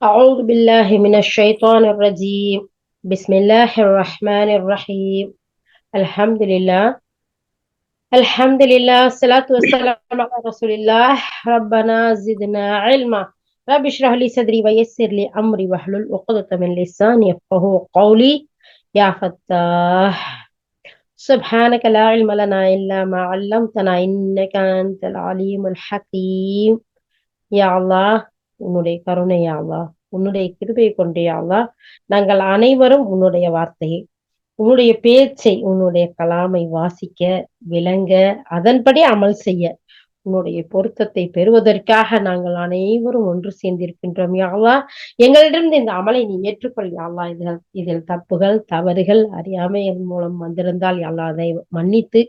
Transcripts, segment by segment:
أعوذ بالله من الشيطان الرجيم. بسم الله الرحمن الرحيم. الحمد لله. الحمد لله الصلاة والسلام على رسول الله. ربنا زدنا علما. رب اشرح لي صدري ويسر لي أمري واحلل عقدة من لساني يفقهوا قولي. يا فتاح، سبحانك لا علم لنا إلا ما علمتنا إنك أنت العليم الحكيم. யா அல்லாஹ், உன்னுடைய கருணை யா அல்லாஹ், உன்னுடைய கிருபை கொண்டு யா அல்லாஹ், நாங்கள் அனைவரும் உன்னுடைய வார்த்தையை, உன்னுடைய பேச்சை, உன்னுடைய கலாமை வாசிக்க, விளங்க, அதன்படி அமல் செய்ய, உன்னுடைய பொருத்தத்தை பெறுவதற்காக நாங்கள் அனைவரும் ஒன்று சேர்ந்திருக்கின்றோம் யா அல்லாஹ். எங்களிடம் இந்த அமலை நீ ஏற்றுக்கொள் யா அல்லாஹ். இதில் தப்புகள் தவறுகள் அறியாமையின் மூலம் வந்திருந்தால் யா அல்லாஹ் அதை மன்னித்து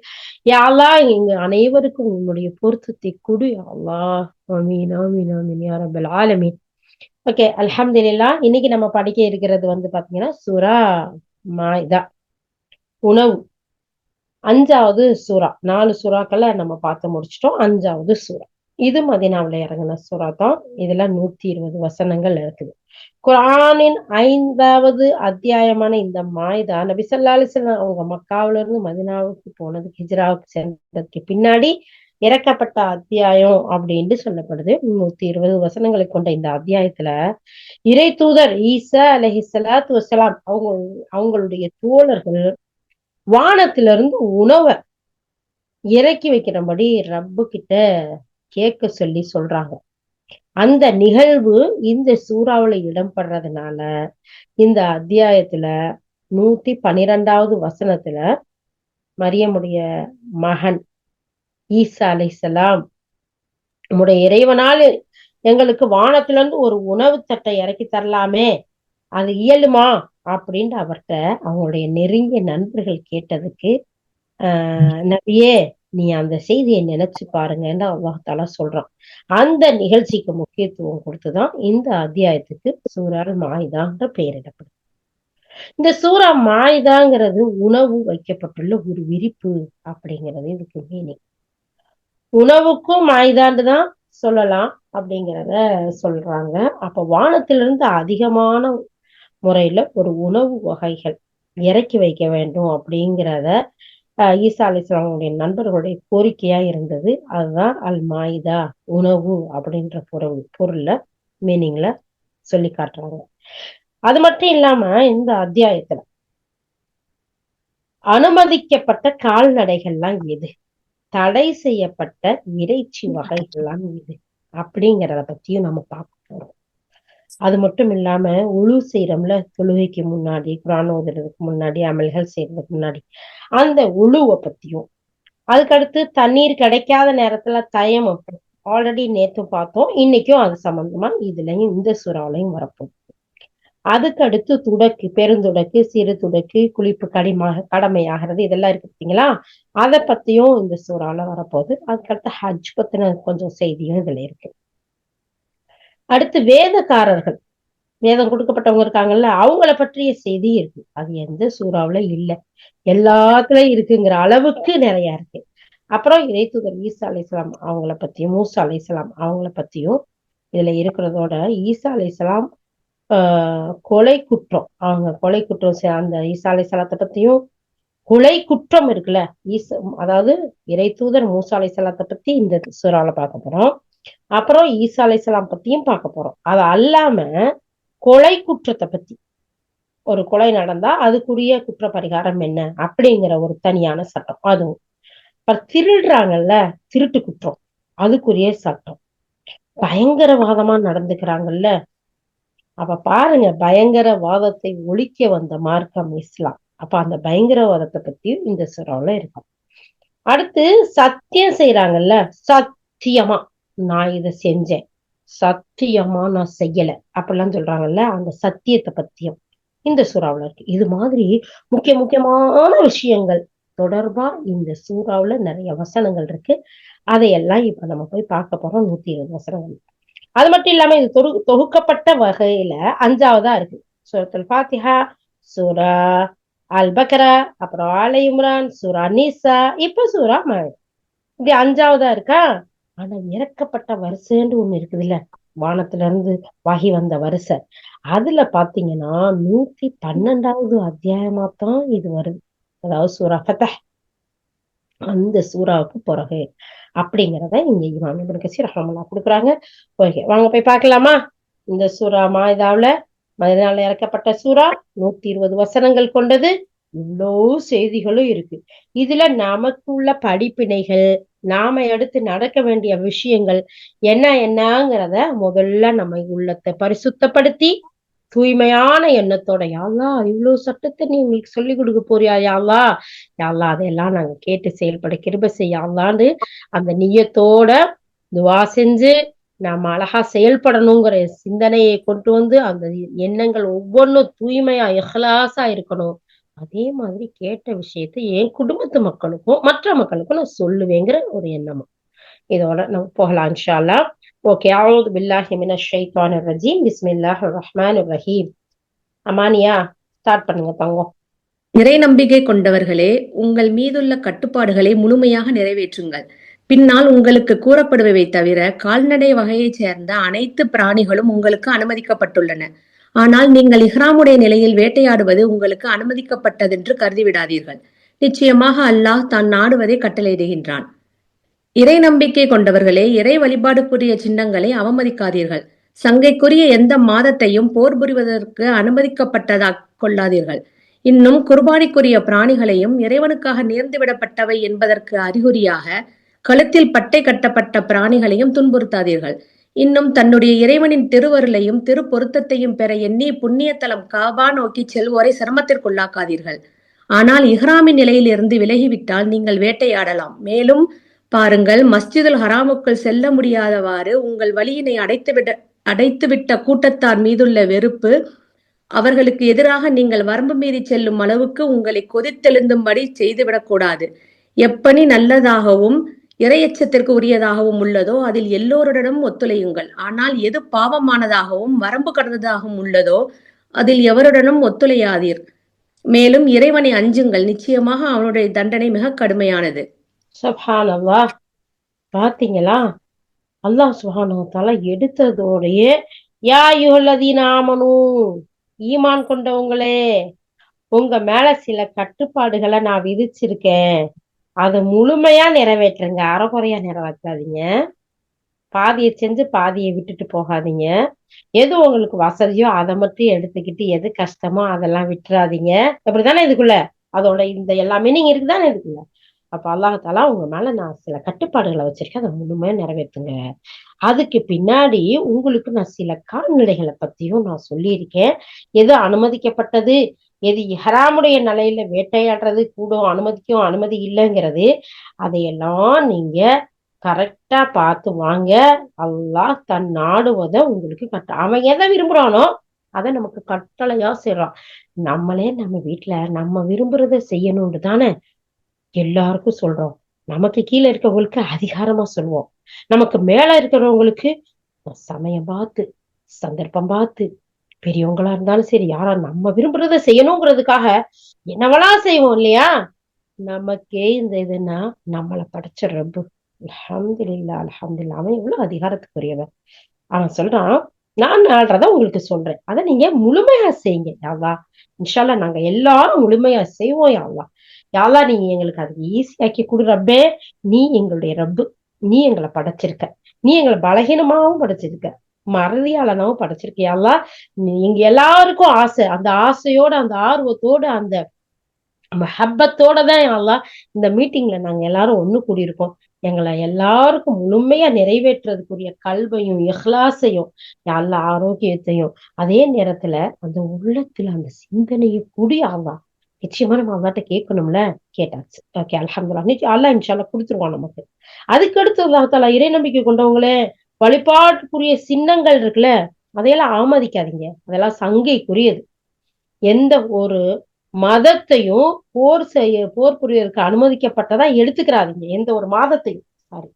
யா அல்லாஹ் எங்க அனைவருக்கும் உன்னுடைய பொருத்தத்தை கொடு யா அல்லாஹ். ஆமீன் ஆமீன் ஆமீன் யா ரப்பல் ஆலமீன். ஓகே, அல்ஹம்துலில்லாஹ். இன்னைக்கு நம்ம படிக்க இருக்கிறது பாத்தீங்கன்னா சூரா மாயிதா, உணவு. 5வது சூரா. 4 சூறாக்களை நம்ம பார்த்து முடிச்சிட்டோம். 5வது சூரா. இது மதீனாவுல இறங்கின சூறா தான். இதுல 120 வசனங்கள் இருக்குது. குர்ஆனின் 5வது அத்தியாயமான இந்த மாயிதா நபி ஸல்லல்லாஹு அலைஹி வஸல்லம் அவங்க மக்காவில இருந்து மதீனாவுக்கு போனது, ஹிஜ்ராவுக்கு சென்றதுக்கு பின்னாடி இறக்கப்பட்ட அத்தியாயம் அப்படின்னு சொல்லப்படுது. 120 வசனங்களை கொண்ட இந்த அத்தியாயத்துல இறை தூதர் ஈசா அலைஹிஸ்ஸலாத்து வஸ்ஸலாம் அவங்களுடைய தோழர்கள் வானத்திலிருந்து உணவை இறக்கி வைக்கிறபடி ரப்பு கிட்ட கேட்க சொல்லி சொல்றாங்க. அந்த நிகழ்வு இந்த சூறாவுல இடம்பெறதுனால இந்த அத்தியாயத்துல 112வது வசனத்துல மரியமுடைய மகன் ஈசா அலைஹிஸ்ஸலாம், நம்முடைய இறைவனால் எங்களுக்கு வானத்துல இருந்து ஒரு உணவு தட்டை இறக்கி தரலாமே, அது இயலுமா அப்படின்ட்டு அவர்கிட்ட அவங்களுடைய நெருங்கிய நண்பர்கள் கேட்டதுக்கு, நபியே நீ அந்த செய்தியை நினைச்சு பாருங்கன்னு அல்லாஹ் தஆலா சொல்றான். அந்த நிகழ்ச்சிக்கு முக்கியத்துவம் கொடுத்துதான் இந்த அத்தியாயத்துக்கு சூரா மாயிதான்ற பெயரிடப்படுது. இந்த சூரா மாயிதாங்கிறது உணவு வைக்கப்பட்டுள்ள ஒரு விரிப்பு அப்படிங்கிறது இதுக்கு மீனிங். உணவுக்கும் மாயிதான்னு தான் சொல்லலாம் அப்படிங்கிறத சொல்றாங்க. அப்ப வானத்திலிருந்து அதிகமான முறையில ஒரு உணவு வகைகள் இறக்கி வைக்க வேண்டும் அப்படிங்கிறத ஈசா அலைஹிஸ்ஸலாமுடைய நண்பர்களுடைய கோரிக்கையா இருந்தது. அதுதான் அல் மாயிதா, உணவு அப்படின்ற பொருள்ல மீனிங்ல சொல்லி காட்டுறாங்க. அது மட்டும் இல்லாம இந்த அத்தியாயத்துல அனுமதிக்கப்பட்ட கால்நடைகள்லாம் எது, தடை செய்யப்பட்ட இறைச்சி வகைகள்லாம் எது அப்படிங்கிறத பத்தியும் நம்ம பார்க்க போறோம். அது மட்டும் இல்லாம உழு செய்யறோம்ல, தொழுகைக்கு முன்னாடி, குர்ஆன் ஓதுறதுக்கு முன்னாடி, அமல்கள் செய்யறதுக்கு முன்னாடி, அந்த உழுவை பத்தியும், அதுக்கடுத்து தண்ணீர் கிடைக்காத நேரத்துல தயமம் ஆல்ரெடி நேத்து பார்த்தோம். இன்னைக்கும் அது சம்பந்தமா இதுலயும் இந்த சூறாவிலையும் வரப்போம். அதுக்கு அடுத்து துடக்கு, பெருந்துடக்கு, சிறு துடக்கு, குளிப்பு கடமையாகிறது, இதெல்லாம் இருக்கு பார்த்தீங்களா, அதை பத்தியும் இந்த சூறாவில வரப்போகுது. அதுக்கடுத்து ஹஜ் பத்தின கொஞ்சம் செய்தியும் இதுல இருக்கு. அடுத்து வேதக்காரர்கள், வேதம் கொடுக்கப்பட்டவங்க இருக்காங்கல்ல, அவங்கள பற்றிய செய்தி இருக்கு. அது எந்த சூறாவுல இல்ல, எல்லாத்துலயும் இருக்குங்கிற அளவுக்கு நிறைய இருக்கு. அப்புறம் இறைத்தூதர் ஈசா அலைஹிஸ்ஸலாம் அவங்கள பத்தியும், மூசா அலைஹிஸ்ஸலாம் அவங்கள பத்தியும் இதுல இருக்கிறதோட, ஈசா அலைஹிஸ்ஸலாம் கொலை குற்றம், அவங்க கொலை குற்றம் அந்த ஈசா அலைஹிஸ்ஸலாத்தை பத்தியும், கொலை குற்றம் இருக்குல்ல, அதாவது இறைத்தூதர் மூசா அலைஹிஸ்ஸலாத்தை பத்தி இந்த சூறாவுல பார்க்க போறோம். அப்புறம் ஈசா அலைஹிஸ்ஸலாம் பத்தியும் பார்க்க போறோம். அது அல்லாம கொலை குற்றத்தை பத்தி, ஒரு கொலை நடந்தா அதுக்குரிய குற்ற பரிகாரம் என்ன அப்படிங்கிற ஒரு தனியான சட்டம், அதுவும் திருடுறாங்கல்ல, திருட்டு குற்றம், அதுக்குரிய சட்டம், பயங்கரவாதமா நடந்துக்கிறாங்கல்ல, அப்ப பாருங்க, பயங்கரவாதத்தை ஒழிக்க வந்த மார்க்கம் இஸ்லாம். அப்ப அந்த பயங்கரவாதத்தை பத்தியும் இந்த சூறாவுல இருக்கும். அடுத்து சத்தியம் செய்யறாங்கல்ல, சத்தியமா நான் இதை செஞ்சேன், சத்தியமா நான் செய்யல அப்படிலாம் சொல்றாங்கல்ல, அந்த சத்தியத்தை பத்தியும் இந்த சூறாவுல இருக்கு. இது மாதிரி முக்கியமான விஷயங்கள் தொடர்பா இந்த சூறாவுல நிறைய வசனங்கள் இருக்கு. அதையெல்லாம் இப்ப நம்ம போய் பார்க்க போறோம். 120 வசனங்கள். அது மட்டும் இல்லாம இது தொகுக்கப்பட்ட வகையில 5வதா இருக்கு. சூரத்துல் ஃபாத்திஹா, சூரா அல் பக்ரா, அப்புறம் ஆல இம்ரான், சூரா நிசா, இப்ப சூரா மாயிதா, இப்படி 5வதா இருக்கா. ஆனா இறக்கப்பட்ட வரிசைன்னு ஒண்ணு இருக்குதுல்ல, வானத்துல இருந்து வகி வந்த வரிசை. அதுல பாத்தீங்கன்னா 112வது அத்தியாயமா தான் இது வருது. அதாவது சூரா ஃபத்ஹ், அந்த சூறாவுக்கு பிறகு அப்படிங்கிறத இங்க இமாம் இப்னு கஸீர் ரஹ்மத்துல்லாஹி கொடுக்குறாங்க. ஓகே, வாங்க போய் பார்க்கலாமா? இந்த சூரா மாயிதாவுல மதினால இறக்கப்பட்ட சூறா, 120 வசனங்கள் கொண்டது. இவ்வளோ செய்திகளும் இருக்கு. இதுல நமக்கு உள்ள படிப்பினைகள், நாம எடுத்து நடக்க வேண்டிய விஷயங்கள் என்னங்கிறத முதல்ல நம்ம உள்ளத்தை பரிசுத்தப்படுத்தி தூய்மையான எண்ணத்தோட, யாழ்லா இவ்வளவு சட்டத்தை நீ உங்களுக்கு சொல்லி கொடுக்க போறியா யாழ்லா, யாழ்லா அதையெல்லாம் நாங்க கேட்டு செயல்பட கிருபை செய்யலான்னு அந்த நியத்தோட துவா செஞ்சு நாம அழகா செயல்படணுங்கிற சிந்தனையை கொண்டு வந்து அந்த எண்ணங்கள் ஒவ்வொன்றும் தூய்மையா இஹ்லாஸா இருக்கணும். அதே மாதிரி கேட்ட விஷயத்தை என் குடும்பத்து மக்களுக்கும் மற்ற மக்களுக்கும் நான் சொல்லுவேங்கிற ஒரு எண்ணமும். இதோட நம்ம போகலாம் இன்ஷா அல்லாஹ். ஓகே, அஊது பில்லாஹி மினஷ் ஷைத்தானிர் ரஜீம். பிஸ்மில்லாஹிர் ரஹ்மானிர் ரஹீம். அமானியா, ஸ்டார்ட் பண்ணுங்க தங்கம். இறை நம்பிக்கை கொண்டவர்களே, உங்கள் மீதுள்ள கட்டுப்பாடுகளை முழுமையாக நிறைவேற்றுங்கள். பின்னால் உங்களுக்கு கூறப்படுபவை தவிர கால்நடை வகையைச் சேர்ந்த அனைத்து பிராணிகளும் உங்களுக்கு அனுமதிக்கப்பட்டுள்ளன. ஆனால் நீங்கள் இஹ்ராமுடைய நிலையில் வேட்டையாடுவது உங்களுக்கு அனுமதிக்கப்பட்டதென்று கருதிவிடாதீர்கள். நிச்சயமாக அல்லாஹ் தான் நாடுவதை கட்டளையிடுகின்றான். இறை நம்பிக்கை கொண்டவர்களே, இறை வழிபாடுக்குரிய சின்னங்களை அவமதிக்காதீர்கள். சங்கைக்குரிய எந்த மாதத்தையும் போர் புரிவதற்கு அனுமதிக்கப்பட்டதாக கொள்ளாதீர்கள். இன்னும் குர்பானிக்குரிய பிராணிகளையும் இறைவனுக்காக நேர்ந்துவிடப்பட்டவை என்பதற்கு அறிகுறியாக கழுத்தில் பட்டை கட்டப்பட்ட பிராணிகளையும் துன்புறுத்தாதீர்கள். இன்னும் தன்னுடைய இறைவனின் திருவருளையும் திரு பொருத்தத்தையும் பெற எண்ணி புண்ணியத்தலம் காபா நோக்கி செல்வோரை சிரமத்திற்குள்ளாக்காதீர்கள். ஆனால் இஹ்ராமின் நிலையில் இருந்து விலகிவிட்டால் நீங்கள் வேட்டையாடலாம். மேலும் பாருங்கள், மஸ்ஜிதுல் ஹராமுக்குள் செல்ல முடியாதவாறு உங்கள் வழியினை அடைத்துவிட்ட கூட்டத்தார் மீதுள்ள வெறுப்பு, அவர்களுக்கு எதிராக நீங்கள் வரம்பு மீறி செல்லும் அளவுக்கு உங்களை கொதித்தெழுந்தும்படி செய்துவிடக்கூடாது. எப்பணி நல்லதாகவும் இறையச்சத்திற்கு உரியதாகவும் உள்ளதோ அதில் எல்லோருடனும் ஒத்துழையுங்கள். ஆனால் எது பாவமானதாகவும் வரம்பு கடந்ததாகவும் உள்ளதோ அதில் எவருடனும் ஒத்துழையாதீர். மேலும் இறைவனை அஞ்சுங்கள், நிச்சயமாக அவனுடைய தண்டனை மிக கடுமையானது. சுப்ஹானல்லாஹ். பாத்தீங்களா, அல்லாஹ் சுப்ஹானஹு வ தஆலா எடுத்ததோடைய யா அய்யுஹல்லதீன ஆமனூ, ஈமான் கொண்டவங்களே, உங்க மேல சில கட்டுப்பாடுகளை நான் விதிச்சிருக்கேன். அதை முழுமையா நிறைவேற்றுங்க, அறகுறையா நிறைவேற்றாதீங்க. பாதியை செஞ்சு பாதியை விட்டுட்டு போகாதீங்க. எது உங்களுக்கு வசதியோ அதை மட்டும் எடுத்துக்கிட்டு எது கஷ்டமோ அதெல்லாம் விட்டுறாதீங்க. அப்படித்தானே இதுக்குள்ள அதோட இந்த எல்லா மீனிங் இருக்குதானே இதுக்குள்ள. அப்ப அல்லாஹாலா உங்க மேல நான் சில கட்டுப்பாடுகளை வச்சிருக்கேன், அதை முழுமையா நிறைவேற்றுங்க. அதுக்கு பின்னாடி உங்களுக்கு நான் சில கால்நடைகளை பத்தியும் நான் சொல்லியிருக்கேன். எது அனுமதிக்கப்பட்டது, எது இஹ்ராமுடைய நிலையில வேட்டையாடுறது கூட அனுமதிக்கும் அனுமதி இல்லைங்கிறது, அதையெல்லாம் நீங்க கரெக்டா பார்த்து வாங்க. அல்லாஹ் தன் நாடுவதை உங்களுக்கு அவன் எதை விரும்புறானோ அதை நமக்கு கட்டளையா செய்யறான். நம்மளே நம்ம வீட்டுல நம்ம விரும்புறத செய்யணும்னு தானே எல்லாருக்கும் சொல்றோம். நமக்கு கீழே இருக்கவங்களுக்கு அதிகாரமா சொல்லுவோம். நமக்கு மேல இருக்கிறவங்களுக்கு சமயம் பார்த்து சந்தர்ப்பம் பார்த்து பெரியவங்களா இருந்தாலும் சரி யாரா நம்ம விரும்புறத செய்யணுங்கிறதுக்காக என்னவெல்லாம் செய்வோம் இல்லையா? நமக்கே இந்த இதுன்னா நம்மளை படைச்ச ரப்பு அல்ஹம்துலில்லாஹ் அல்ஹம்துலில்லாஹ், அவன் எவ்வளவு அதிகாரத்துக்குரியவன். அவன் சொல்றான், நான் நாடுறத உங்களுக்கு சொல்றேன், அதை நீங்க முழுமையா செய்யுங்க யாவா. இன்ஷால்லா நாங்க எல்லாரும் முழுமையா செய்வோம் யாவா. யாவா நீங்க எங்களுக்கு அதை ஈஸியாக்கி கொடு ரப்பே. நீ எங்களுடைய ரப்பு, நீ எங்களை படைச்சிருக்க, நீ எங்களை பலகீனமாவும் படைச்சிருக்க, மறதியாளனாவும் படைச்சிருக்க யாவா. நீங்க எல்லாருக்கும் ஆசை, அந்த ஆசையோட அந்த ஆர்வத்தோட அந்த மஹப்பத்தோட தான் யாவா இந்த மீட்டிங்ல நாங்க எல்லாரும் ஒண்ணு கூடியிருக்கோம். எங்களை எல்லாருக்கும் முழுமையா நிறைவேற்றுறதுக்குரிய கல்வையும் இஹ்லாஸையும் நல்ல ஆரோக்கியத்தையும் அதே நேரத்துல அந்த உள்ளத்துல அந்த சிந்தனையும் கூடி அல்லாஹ் நிச்சயமா நம்ம அல்லாட்ட கேட்கணும்ல. கேட்டாச்சு. ஓகே, அல்ஹம்துலில்லாஹ். நிச்சயம் அல்லாஹ் இன்ஷால்லா கொடுத்துருவான் நமக்கு. அதுக்கு அடுத்து அல்லாஹ் தஆலா இறை நம்பிக்கை கொண்டவங்களே, வழிபாட்டுக்குரிய சின்னங்கள் இருக்குல்ல, அதையெல்லாம் ஆமதிக்காதீங்க. அதெல்லாம் சங்கைக்குரியது. எந்த ஒரு மதத்தையும் போர் புரியறதுக்கு அனுமதிக்கப்பட்டதா எடுத்துக்கிறாதீங்க, எந்த ஒரு மாதத்தையும். சாரி.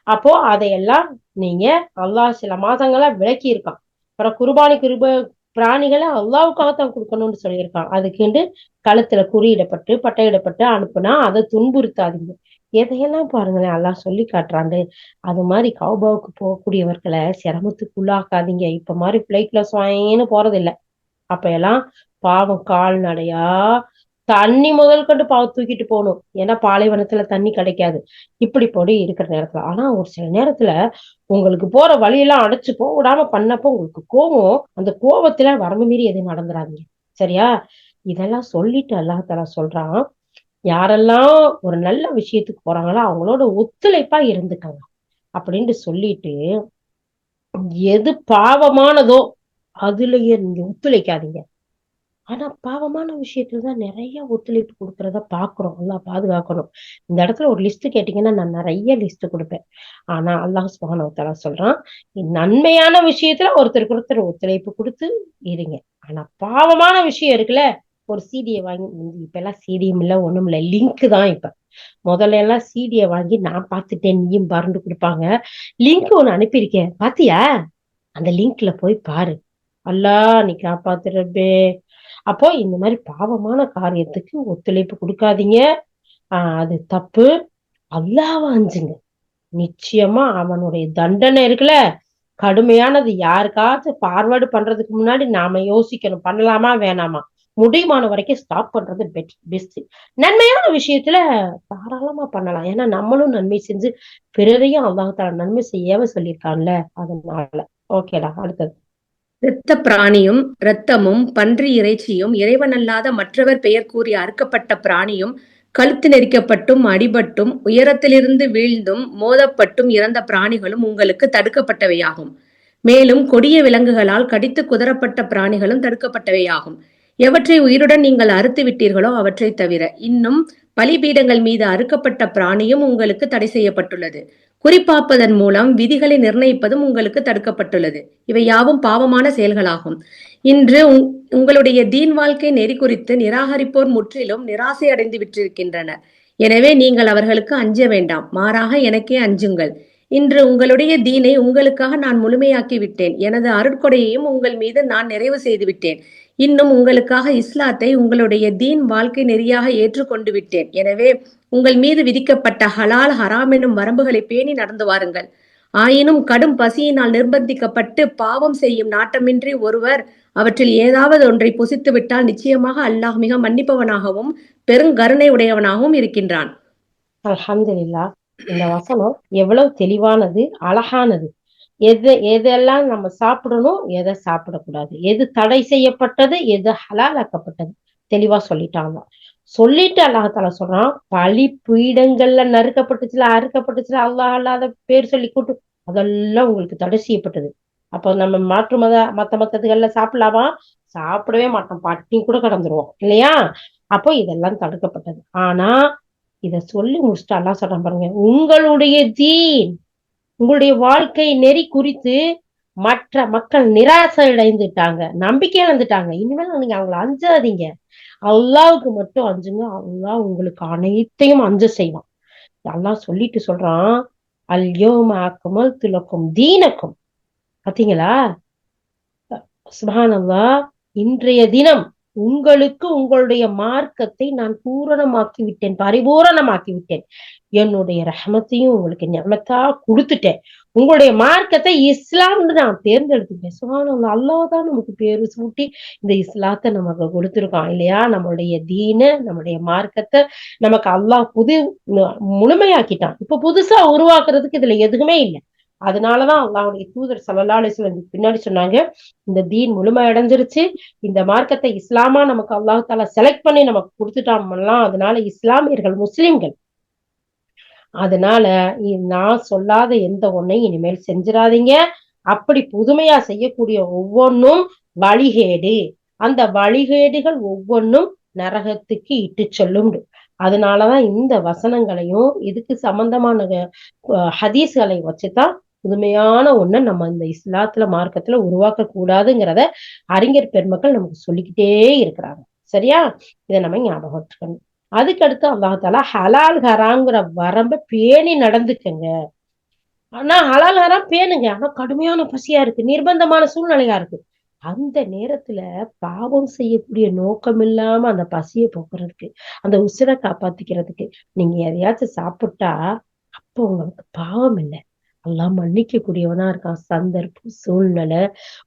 அப்போ அதையெல்லாம் நீங்க அல்லாஹ் சில மாதங்களா விளக்கி இருக்கான். அப்புறம் குர்பானி பிராணிகளை அல்லாவுக்காகத்தான் கொடுக்கணும்னு சொல்லியிருக்கான். அதுக்குண்டு கழுத்துல குறியிடப்பட்டு பட்டையிடப்பட்டு அனுப்புனா அதை துன்புறுத்தாதீங்க. எதையெல்லாம் பாருங்களேன் அல்லாஹ் சொல்லி காட்டுறாண்டு. அது மாதிரி கௌபாவுக்கு போகக்கூடியவர்களை சிரமத்துக்கு உள்ளாக்காதீங்க. இப்ப மாதிரி பிளைட்ல சுவாயின்னு போறது இல்ல. அப்ப எல்லாம் பாவம் கால்நடையா தண்ணி முதல் கொண்டு தூக்கிட்டு போகணும். ஏன்னா பாலைவனத்துல தண்ணி கிடைக்காது. இப்படி போடி இருக்கிற நேரத்துல ஆனா ஒரு சில நேரத்துல உங்களுக்கு போற வழியெல்லாம் அடைச்சு போக விடாம பண்ணப்போ உங்களுக்கு கோவம், அந்த கோவத்துல வரம்பு மீறி எதுவும் நடந்துடாதீங்க. சரியா? இதெல்லாம் சொல்லிட்டு அல்லாஹ் சொல்றான், யாரெல்லாம் ஒரு நல்ல விஷயத்துக்கு போறாங்களோ அவங்களோட ஒத்துழைப்பா இருந்துக்காங்க அப்படின்னு சொல்லிட்டு, எது பாவமானதோ அதுலயே நீங்க ஒத்துழைக்காதீங்க. ஆனா பாவமான விஷயத்துலதான் நிறைய ஒத்துழைப்பு கொடுக்கறத பாக்குறோம். அல்லாஹ் பாதுகாக்கணும். இந்த இடத்துல ஒரு லிஸ்ட் கேட்டீங்கன்னா நான் நிறைய லிஸ்ட் கொடுப்பேன். ஆனா அல்லாஹ் சுப்ஹானஹு வ தஆலா சொல்றான், நன்மையான விஷயத்துல ஒருத்தருக்கு ஒருத்தர் ஒத்துழைப்பு கொடுத்து இருங்க. ஆனா பாவமான விஷயம் இருக்குல்ல, ஒரு சிடியை வாங்கி, இப்ப எல்லாம் சிடியும் இல்ல ஒண்ணும் இல்ல, லிங்க் தான். இப்ப முதல்ல எல்லாம் சிடியை வாங்கி நான் பார்த்துட்டேன் நீயும் பாருன்னு கொடுப்பாங்க. லிங்க் ஒண்ணு அனுப்பியிருக்கேன் பாத்தியா, அந்த லிங்க்ல போய் பாரு. அல்லாஹ் நீ காப்பாத்துறப்பே. அப்போ இந்த மாதிரி பாவமான காரியத்துக்கு ஒத்துழைப்பு கொடுக்காதீங்க. அது தப்பு. அல்லாஹ்வை அஞ்சுங்க. நிச்சயமா அவனுடைய தண்டனை இருக்குல்ல, கடுமையானது. யாருக்காச்சும் ஃபார்வர்டு பண்றதுக்கு முன்னாடி நாம யோசிக்கணும், பண்ணலாமா வேணாமா. முடியுமான வரைக்கும் ஸ்டாப் பண்றது பெஸ்ட். நன்மையான விஷயத்துல தாராளமா பண்ணலாம். ஏன்னா நம்மளும் நன்மை செஞ்சு பிறரையும் அல்லாஹ் நன்மை செய்யவே சொல்லியிருக்கான்ல. அதனால ஓகேடா. அடுத்தது. இரத்த பிராணியும் இரத்தமும் பன்றி இறைச்சியும் இறைவனல்லாத மற்றவர் பெயர் கூறி அறுக்கப்பட்ட பிராணியும் கழுத்து நெரிக்கப்பட்டும் அடிபட்டும் உயரத்திலிருந்து வீழ்ந்தும் மோதப்பட்டும் இறந்த பிராணிகளும் உங்களுக்கு தடுக்கப்பட்டவையாகும். மேலும் கொடிய விலங்குகளால் கடித்து குதறப்பட்ட பிராணிகளும் தடுக்கப்பட்டவையாகும். எவற்றை உயிருடன் நீங்கள் அறுத்து விட்டீர்களோ அவற்றை தவிர. இன்னும் பலிபீடங்கள் மீது அறுக்கப்பட்ட பிராணியும் உங்களுக்கு தடை செய்யப்பட்டுள்ளது. குறிப்பாப்பதன் மூலம் விதிகளை நிர்ணயிப்பதும் உங்களுக்கு தடுக்கப்பட்டுள்ளது. இவை யாவும் பாவமான செயல்களாகும். இன்று உங்களுடைய தீன் வாழ்க்கை நெறி குறித்து நிராகரிப்போர் முற்றிலும் நிராசை அடைந்து விட்டிருக்கின்றனர். எனவே நீங்கள் அவர்களுக்கு அஞ்ச வேண்டாம், மாறாக எனக்கே அஞ்சுங்கள். இன்று உங்களுடைய தீனை உங்களுக்காக நான் முழுமையாக்கி விட்டேன். எனது அருட்கொடையையும் உங்கள் மீது நான் நிறைவு செய்து விட்டேன். இன்னும் உங்களுக்காக இஸ்லாத்தை உங்களுடைய தீன் வாழ்க்கை நெறியாக ஏற்றுக்கொண்டு விட்டேன். எனவே உங்கள் மீது விதிக்கப்பட்ட ஹலால் ஹராம் எனும் வரம்புகளை பேணி நடந்து வாருங்கள். ஆயினும் கடும் பசியினால் நிர்பந்திக்கப்பட்டு பாவம் செய்யும் நாட்டமின்றி ஒருவர் அவற்றில் ஏதாவது ஒன்றை புசித்து விட்டால் நிச்சயமாக அல்லாஹ் மிக மன்னிப்பவனாகவும் பெருங்கருணை உடையவனாகவும் இருக்கின்றான். அல்ஹம்துலில்லாஹ். இந்த வசனம் எவ்வளவு தெளிவானது, அழகானது. எதெல்லாம் நம்ம சாப்பிடணும், எதை சாப்பிடக்கூடாது, எது தடை செய்யப்பட்டது, எது ஹலாலாக்கப்பட்டது தெளிவா சொல்லிட்டாங்க. சொல்லிட்டு அல்லாஹால சொல்றான், பலி பீடங்கள்ல நறுக்கப்பட்டுச்சுல அறுக்கப்பட்டுச்சுல அல்லாஹ் அல்லாத பேர் சொல்லி கூட்டு, அதெல்லாம் உங்களுக்கு தடை செய்யப்பட்டது. அப்போ நம்ம மாற்று மத்ததுகள்ல சாப்பிடலாமா? சாப்பிடவே மாட்டோம், பட்டினி கூட கடந்துருவோம் இல்லையா? அப்போ இதெல்லாம் தடுக்கப்பட்டது. ஆனா இத சொல்லி முடிச்சுட்டு அல்லாஹ் சொல்றான் பாருங்க, உங்களுடைய தீன், உங்களுடைய வாழ்க்கை நெறி குறித்து மற்ற மக்கள் நிராசை அடைந்துட்டாங்க, நம்பிக்கை இழந்துட்டாங்க. இனிமேல் நீங்க அவங்களை அஞ்சாதீங்க, அல்லாவுக்கு மட்டும் அஞ்சுங்க. அல்லாஹ் உங்களுக்கு அனைத்தையும் அஞ்ச செய்வான். அல்லாஹ் சொல்லிட்டு சொல்றான், அல்யோம அக்மல்து லக்கும் தீனக்கும். பாத்தீங்களா? சுப்ஹானல்லாஹ். இன்றைய தினம் உங்களுக்கு உங்களுடைய மார்க்கத்தை நான் பூரணமாக்கி விட்டேன், பரிபூரணமாக்கி விட்டேன். என்னுடைய ரஹமத்தையும் உங்களுக்கு நியமத்தா கொடுத்துட்டேன். உங்களுடைய மார்க்கத்தை இஸ்லாம்னு நான் தேர்ந்தெடுத்துட்டேன். சுப்ஹானல்லாஹ். அல்லாஹ் தான் நமக்கு பேரு சூட்டி இந்த இஸ்லாத்தை நமக்கு கொடுத்துருக்கான் இல்லையா? நம்மளுடைய தீன, நம்முடைய மார்க்கத்தை நமக்கு அல்லாஹ் முழுமையாக்கிட்டான். இப்ப புதுசா உருவாக்குறதுக்கு இதுல எதுவுமே இல்லை. அதனாலதான் அல்லாஹ்வுடைய தூதர் ஸல்லல்லாஹு அலைஹி வஸல்லம் பின்னாடி சொன்னாங்க, இந்த தீன் முழுமை அடைஞ்சிருச்சு, இந்த மார்க்கத்தை இஸ்லாமா நமக்கு அல்லாஹ் தஆலா செலக்ட் பண்ணி நமக்கு கொடுத்துட்டாங்கலாம். அதனால இஸ்லாமியர்கள் முஸ்லிம்கள். அதனால நான் சொல்லாத எந்த ஒன்னையும் இனிமேல் செஞ்சிடாதீங்க. அப்படி புதுமையா செய்யக்கூடிய ஒவ்வொன்றும் வழிகேடு. அந்த வழிகேடுகள் ஒவ்வொன்றும் நரகத்துக்கு இட்டு சொல்லும். அதனாலதான் இந்த வசனங்களையும் இதுக்கு சம்பந்தமான ஹதீஸ்களை வச்சுதான் புதுமையான ஒண்ண நம்ம இந்த இஸ்லாத்துல மார்க்கத்துல உருவாக்க கூடாதுங்கிறத அறிஞர் பெருமக்கள் நமக்கு சொல்லிக்கிட்டே இருக்கிறாங்க. சரியா? இதை நம்ம ஞாபகம் வச்சுக்கணும். அதுக்கடுத்து அல்லாஹ் தஆலா ஹலால் ஹராம்ங்கிற வரம்ப பேணி நடந்துக்கங்க. ஆனா ஹலால் ஹராம் பேணுங்க, ஆனா கடுமையான பசியா இருக்கு, நிர்பந்தமான சூழ்நிலையா இருக்கு, அந்த நேரத்துல பாவம் செய்யக்கூடிய நோக்கம் இல்லாம அந்த பசியை போக்குறதுக்கு, அந்த உசிரை காப்பாத்திக்கிறதுக்கு நீங்க எதையாச்சும் சாப்பிட்டா அப்போ உங்களுக்கு பாவம் இல்லை. அல்லாஹ் மன்னிக்க கூடியவனா இருக்கான். சந்தர்ப்பம், சூழ்நிலை,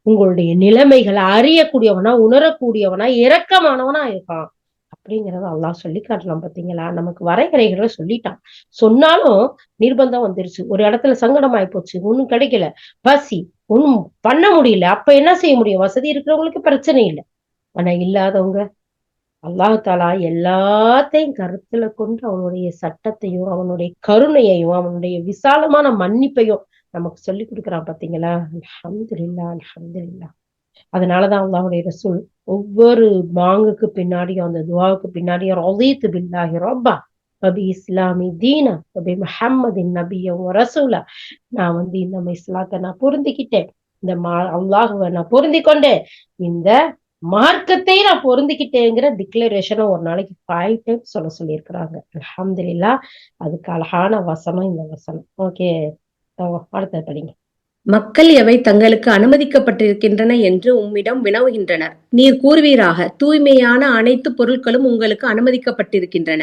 உங்களுடைய நிலைமைகளை அறியக்கூடியவனா, உணரக்கூடியவனா, இரக்கமானவனா இருக்கான் அப்படிங்கறத அல்லாஹ் சொல்லி காட்டலாம். பாத்தீங்களா? நமக்கு வரையறைகளை சொல்லிட்டான். சொன்னாலும் நிர்பந்தம் வந்துருச்சு. ஒரு இடத்துல சங்கடம் ஆயி போச்சு, ஒண்ணும் கிடைக்கல, பசி, ஒண்ணும் பண்ண முடியல. அப்ப என்ன செய்ய முடியும்? வசதி இருக்கிறவங்களுக்கு பிரச்சனை இல்லை. ஆனா இல்லாதவங்க, அல்லாஹ் தாலா எல்லாத்தையும் கருத்துல கொண்டு அவனுடைய சட்டத்தையும் அவனுடைய கருணையையும் அவனுடைய விசாலமான மன்னிப்பையும் நமக்கு சொல்லி கொடுக்குறான். பாத்தீங்களா? அல்ஹம்துலில்லாஹ், அல்ஹம்துலில்லாஹ். அதனாலதான் அல்லாஹ்வுடைய ரசூல் ஒவ்வொரு பாங்குக்கு பின்னாடியும் அந்த துவாவுக்கு பின்னாடியும் ரதீத்து பில்லாஹி ரப்பா வபி இஸ்லாமி தீனா வபி முஹம்மதின் நபிய ரசூலா, நான் இந்த இஸ்லாத்தை நான் பொருந்திக்கிட்டேன், இந்த அல்லாஹுவை நான் பொருந்தி கொண்டேன், இந்த மார்க்கத்தை நான் பொருந்திக்கிட்டேங்கிற டிக்ளரேஷனை ஒரு நாளைக்கு 5 டைம்ஸ் சொல்ல சொல்லியிருக்கிறாங்க. அல்ஹம்துலில்லாஹ். அதுக்கு அழகான வசனம் இந்த வசனம். ஓகே, அடுத்தது படிங்க. மக்கள் எவை தங்களுக்கு அனுமதிக்கப்பட்டிருக்கின்றன என்று உம்மிடம் வினவுகின்றனர். நீர் கூறுவீராக, தூய்மையான அனைத்து பொருட்களும் உங்களுக்கு அனுமதிக்கப்பட்டிருக்கின்றன.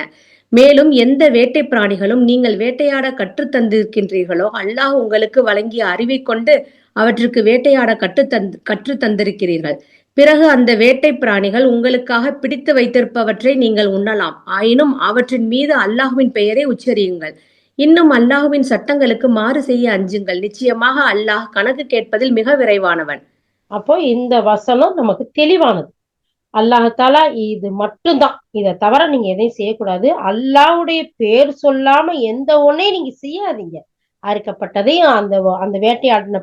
மேலும் எந்த வேட்டை பிராணிகளும் நீங்கள் வேட்டையாட கற்றுத்தந்திருக்கின்றீர்களோ அல்லாஹ் உங்களுக்கு வழங்கிய அறிவை கொண்டு அவற்றுக்கு வேட்டையாட கற்று தந்திருக்கிறீர்கள். பிறகு அந்த வேட்டை பிராணிகள் உங்களுக்காக பிடித்து வைத்திருப்பவற்றை நீங்கள் உண்ணலாம். ஆயினும் அவற்றின் மீது அல்லாஹுவின் பெயரை உச்சரியுங்கள். இன்னும் அல்லாஹுவின் சட்டங்களுக்கு மாறு செய்ய அஞ்சுங்கள். நிச்சயமாக அல்லாஹ் கணக்கு கேட்பதில் மிக விரைவானவன். அப்போ இந்த வசனம் நமக்கு தெளிவானது. அல்லாஹாலா இது மட்டும்தான், இதை தவிர நீங்க எதையும் செய்யக்கூடாது. அல்லாஹ்வுடைய பேர் சொல்லாம எந்த ஒன்னையும் நீங்க செய்யாதீங்க. அறுக்கப்பட்டதையும் அந்த அந்த வேட்டையாடின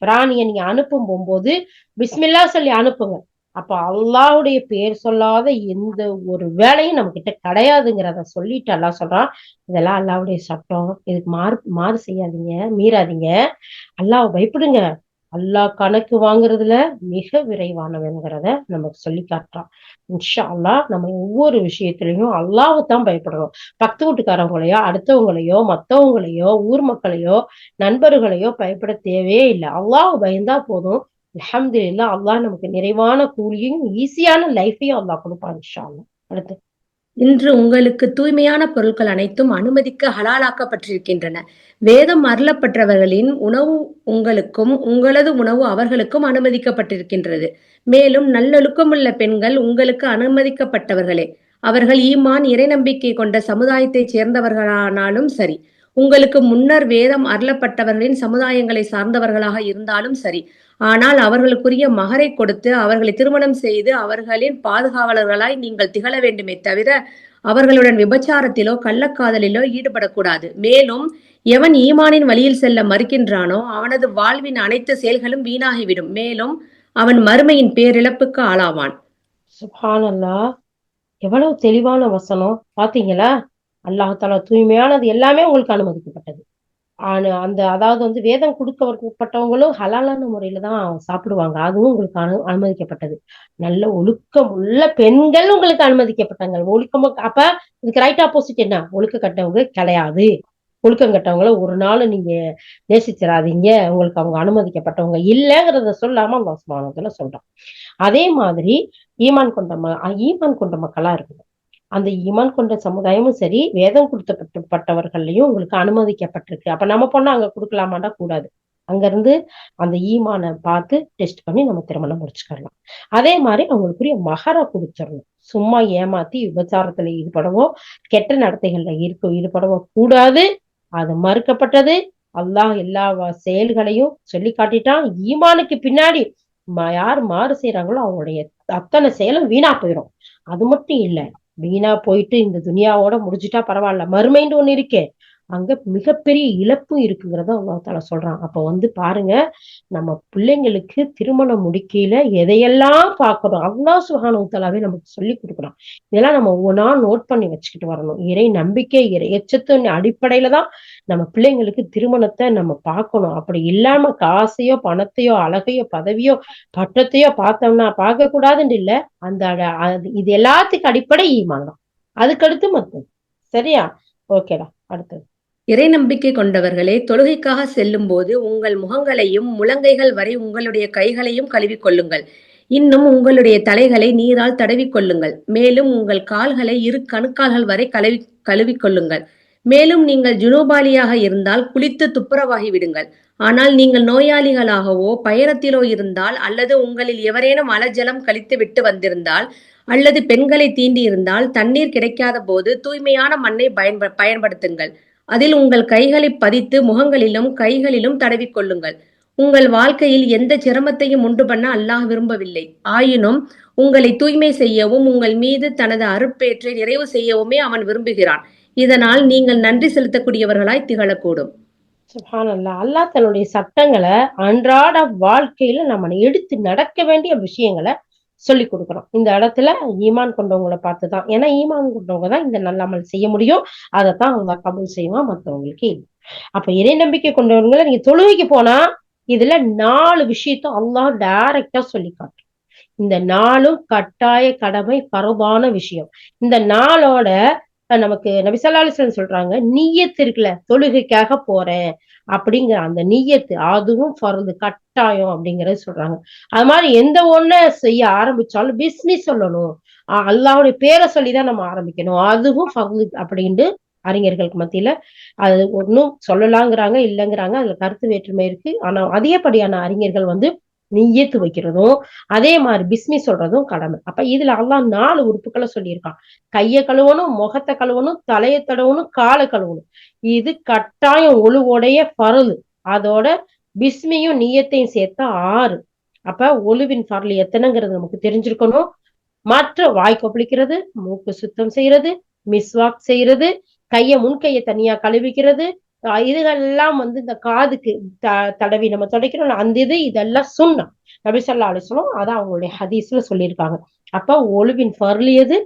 பிராணியை நீங்க அனுப்பும் போகும்போது பிஸ்மில்லா சொல்லி அனுப்புங்க. அப்ப அல்லாஹ்வுடைய பேர் சொல்லாத எந்த ஒரு வேலையும் நம்ம கிட்ட கிடையாதுங்கிறத சொல்லிட்டு அல்லாஹ் சொல்றான், இதெல்லாம் அல்லாஹ்வுடைய சட்டம், இதுக்கு மாறு செய்யாதீங்க, மீறாதீங்க, அல்லாஹ் பயப்படுங்க. அல்லாஹ் கணக்கு வாங்குறதுல மிக விரைவானவங்கிறத நமக்கு சொல்லி காட்டுறான். இன்ஷா அல்லாஹ் நம்ம ஒவ்வொரு விஷயத்திலையும் அல்லாஹ்வுத்தான் பயப்படணும். பக்கத்து வீட்டுக்காரவங்களையோ, அடுத்தவங்களையோ, மத்தவங்களையோ, ஊர் மக்களையோ, நண்பர்களையோ பயப்பட தேவையே இல்லை. அல்லாஹ் பயந்தா போதும். அல்ஹம்துலில்லாஹ். அல்லாஹ் நமக்கு நிறைவான கூலியும் ஈஸியான லைஃபையும் அல்லாஹ் கொடுப்பான். இன்ஷா அல்லாஹ். அடுத்து, இன்று உங்களுக்கு தூய்மையான பொருட்கள் அனைத்தும் அனுமதிக்க ஹலாலாக்கப்பட்டிருக்கின்றன. வேதம் அருளப்பட்டவர்களின் உணவு உங்களுக்கும் உங்களது உணவு அவர்களுக்கும் அனுமதிக்கப்பட்டிருக்கின்றது. மேலும் நல்லொழுக்கமுள்ள பெண்கள் உங்களுக்கு அனுமதிக்கப்பட்டவர்களே. அவர்கள் ஈமான் இறை நம்பிக்கை கொண்ட சமுதாயத்தைச் சேர்ந்தவர்களானாலும் சரி, உங்களுக்கு முன்னர் வேதம் அருளப்பட்டவர்களின் சமுதாயங்களை சார்ந்தவர்களாக இருந்தாலும் சரி. ஆனால் அவர்களுக்குரிய மகரை கொடுத்து அவர்களை திருமணம் செய்து அவர்களின் பாதுகாவலர்களாய் நீங்கள் திகழ வேண்டுமே தவிர அவர்களுடன் விபச்சாரத்திலோ கள்ளக்காதலிலோ ஈடுபடக்கூடாது. மேலும் எவன் ஈமானின் வழியில் செல்ல மறுக்கின்றானோ அவனது வாழ்வின் அனைத்து செயல்களும் வீணாகிவிடும். மேலும் அவன் மறுமையின் பேரிழப்புக்கு ஆளாவான். சுப்ஹானல்லாஹ். எவ்வளவு தெளிவான வசனம் பாத்தீங்களா? அல்லாஹாலா தூய்மையானது எல்லாமே உங்களுக்கு அனுமதிக்கப்பட்டது. ஆனா அந்த அதாவது வேதம் கொடுக்கப்பட்டவங்களும் ஹலாலான முறையில தான் சாப்பிடுவாங்க. அதுவும் உங்களுக்கு அனுமதிக்கப்பட்டது. நல்ல ஒழுக்கம் உள்ள பெண்கள் உங்களுக்கு அனுமதிக்கப்பட்டாங்க. ஒழுக்கமா அப்ப இதுக்கு ரைட் ஆப்போசிட் என்ன? ஒழுக்க கட்டவங்க கிடையாது. ஒழுக்கம் கட்டவங்கள ஒரு நாள் நீங்க நேசிச்சிடாதீங்க. உங்களுக்கு அவங்க அனுமதிக்கப்பட்டவங்க இல்லைங்கிறத சொல்லாம அல்லாஹ் சுப்ஹானஹு வ தஆலா சொல்றான். அதே மாதிரி ஈமான் கொண்ட மக்களா இருக்குது. அந்த ஈமான் கொண்ட சமுதாயமும் சரி, வேதம் கொடுக்கப்பட்டவர்கள்லயும் உங்களுக்கு அனுமதிக்கப்பட்டிருக்கு. அப்ப நம்ம பொண்ணு அங்க கொடுக்கலாமாண்டா? கூடாது. அங்க இருந்து அந்த ஈமான பார்த்து டெஸ்ட் பண்ணி நம்ம திருமணம் முடிச்சுக்கலாம். அதே மாதிரி அவங்களுக்குரிய மகரை கொடுத்துடணும். சும்மா ஏமாத்தி விபச்சாரத்துல ஈடுபடவோ கெட்ட நடத்தைகள்ல ஈடுபடவோ கூடாது. அது மறுக்கப்பட்டது. அல்லாஹ் எல்லா செயல்களையும் சொல்லி காட்டிட்டான். ஈமானுக்கு பின்னாடி யார் மாறு செய்யறாங்களோ அவங்களுடைய அத்தனை செயலும் வீணா போயிடும். அது மட்டும் இல்ல, வீணா போயிட்டு இந்த துனியாவோட முடிஞ்சுட்டா பரவாயில்ல, மறுமைன்னு ஒண்ணு இருக்கே, அங்க மிகப்பெரிய இழப்பு இருக்குங்கிறத அல்லாஹ் தஆலா சொல்றான். அப்ப பாருங்க, நம்ம பிள்ளைங்களுக்கு திருமணம் முடிக்கையில எதையெல்லாம் பார்க்கணும் அல்லாஹ் சுப்ஹானஹு வ தஆலாவே நமக்கு சொல்லி கொடுக்குறான். இதெல்லாம் நம்ம ஒவ்வொன்றா நோட் பண்ணி வச்சுக்கிட்டு வரணும். இறை நம்பிக்கை, இறை எச்சத்தின் அடிப்படையில தான் நம்ம பிள்ளைங்களுக்கு திருமணத்தை நம்ம பார்க்கணும். அப்படி இல்லாம காசையோ, பணத்தையோ, அழகையோ, பதவியோ, பட்டத்தையோ பார்த்தோம்னா பார்க்க கூடாதுன்னு இல்ல. அந்த இது எல்லாத்துக்கும் அடிப்படை ஈமான் தான். அதுக்கடுத்து மத்தது. சரியா? ஓகேடா, அடுத்தது. இறை நம்பிக்கை கொண்டவர்களே, தொழுகைக்காக செல்லும் போது உங்கள் முகங்களையும் முழங்கைகள் வரை உங்களுடைய கைகளையும் கழுவிக் கொள்ளுங்கள். இன்னும் உங்களுடைய தலைகளை நீரால் தடவிக்கொள்ளுங்கள். மேலும் உங்கள் கால்களை 2 கணுக்கால்கள் வரை கழுவிக்கொள்ளுங்கள். மேலும் நீங்கள் ஜுனூபாலியாக இருந்தால் குளித்து துப்புரவாகி விடுங்கள். ஆனால் நீங்கள் நோயாளிகளாகவோ பயணத்திலோ இருந்தால், அல்லது உங்களில் எவரேனும் மலஜலம் கழித்து விட்டு வந்திருந்தால், அல்லது பெண்களை தீண்டி இருந்தால், தண்ணீர் கிடைக்காத போது தூய்மையான மண்ணை பயன்படுத்துங்கள். அதில் உங்கள் கைகளை பதித்து முகங்களிலும் கைகளிலும் தடவிக்கொள்ளுங்கள். உங்கள் வாழ்க்கையில் எந்த சிரமத்தையும் உண்டு பண்ண அல்லாஹ் விரும்பவில்லை. ஆயினும் உங்களை தூய்மை செய்யவும் உங்கள் மீது தனது அருட்பேற்றை நிறைவு செய்யவுமே அவன் விரும்புகிறான். இதனால் நீங்கள் நன்றி செலுத்தக்கூடியவர்களாய் திகழக்கூடும். சுப்ஹானல்லாஹ். அல்லாஹ் தன்னுடைய சட்டங்களை அன்றாட வாழ்க்கையில நம்ம எடுத்து நடக்க வேண்டிய விஷயங்களை சொல்லி கொடுக்குறோம். இந்த இடத்துல ஈமான் கொண்டவங்களை பார்த்துதான். ஏன்னா ஈமான் கொண்டவங்க தான் இந்த நல்ல அமல் செய்ய முடியும். அதைத்தான் அவங்க கபூல் செய்வான், மற்றவங்களுக்கு இல்லை. அப்ப இறை நம்பிக்கை கொண்டவங்களை நீங்க தொழுகைக்கு போனா இதுல 4 விஷயத்த அல்லாஹ் டைரக்டா சொல்லி காட்டும். இந்த 4ம் கட்டாய கடமை பரவான விஷயம். இந்த 4ஓட நமக்கு நபி ஸல்லல்லாஹு அலைஹி வஸல்லம் சொல்றாங்க, நிய்யத் இருக்குல்ல, தொழுகைக்காக போறேன் அப்படிங்கிற அந்த நிய்யத்து அதுவும் ஃபர்து கட்டாயம் அப்படிங்கறது சொல்றாங்க. அது மாதிரி எந்த ஒண்ண செய்ய ஆரம்பிச்சாலும் பிஸ்மி சொல்லணும். அல்லாஹ்வுடைய பேரை சொல்லிதான் நம்ம ஆரம்பிக்கணும். அதுவும் ஃபர்து அப்படின்ட்டு அறிஞர்களுக்கு மத்தியில அது ஒன்னும் சொல்லலாங்கிறாங்க, இல்லைங்கிறாங்க. அதுல கருத்து வேற்றுமை இருக்கு. ஆனா அதிகப்படியான அறிஞர்கள் நிய்யத்து வைக்கிறதும் அதே மாதிரி பிஸ்மி சொல்றதும் கடமை. அப்ப இதுல அல்லாஹ் 4 உறுப்புக்களை சொல்லியிருக்கான். கையை கழுவணும், முகத்தை கழுவணும், தலையை தடவணும், காலை கழுவணும். இது கட்டாயம் ஒழுவோடைய ஃபர்து. அதோட பிஸ்மியும் நிய்யத்தையும் சேர்த்தா 6. அப்ப ஒழுவின் ஃபர்லு எத்தனைங்கிறது நமக்கு தெரிஞ்சிருக்கணும். மற்ற வாய் கொப்பளிக்கிறது, மூக்கு சுத்தம் செய்யறது, மிஸ்வாக் செய்யறது, முன்கையை தனியா கழுவிக்கிறது, இதுகெல்லாம் இந்த காதுக்கு தடவி நம்ம துடைக்கிறோம். அந்த இதெல்லாம் சுன்னா. நபி ஸல்லல்லாஹு அலைஹி வஸல்லம் அதான் அவங்களுடைய ஹதீஸ்ல சொல்லியிருக்காங்க. அப்ப ஒழுவின் ஃபர்லு எது,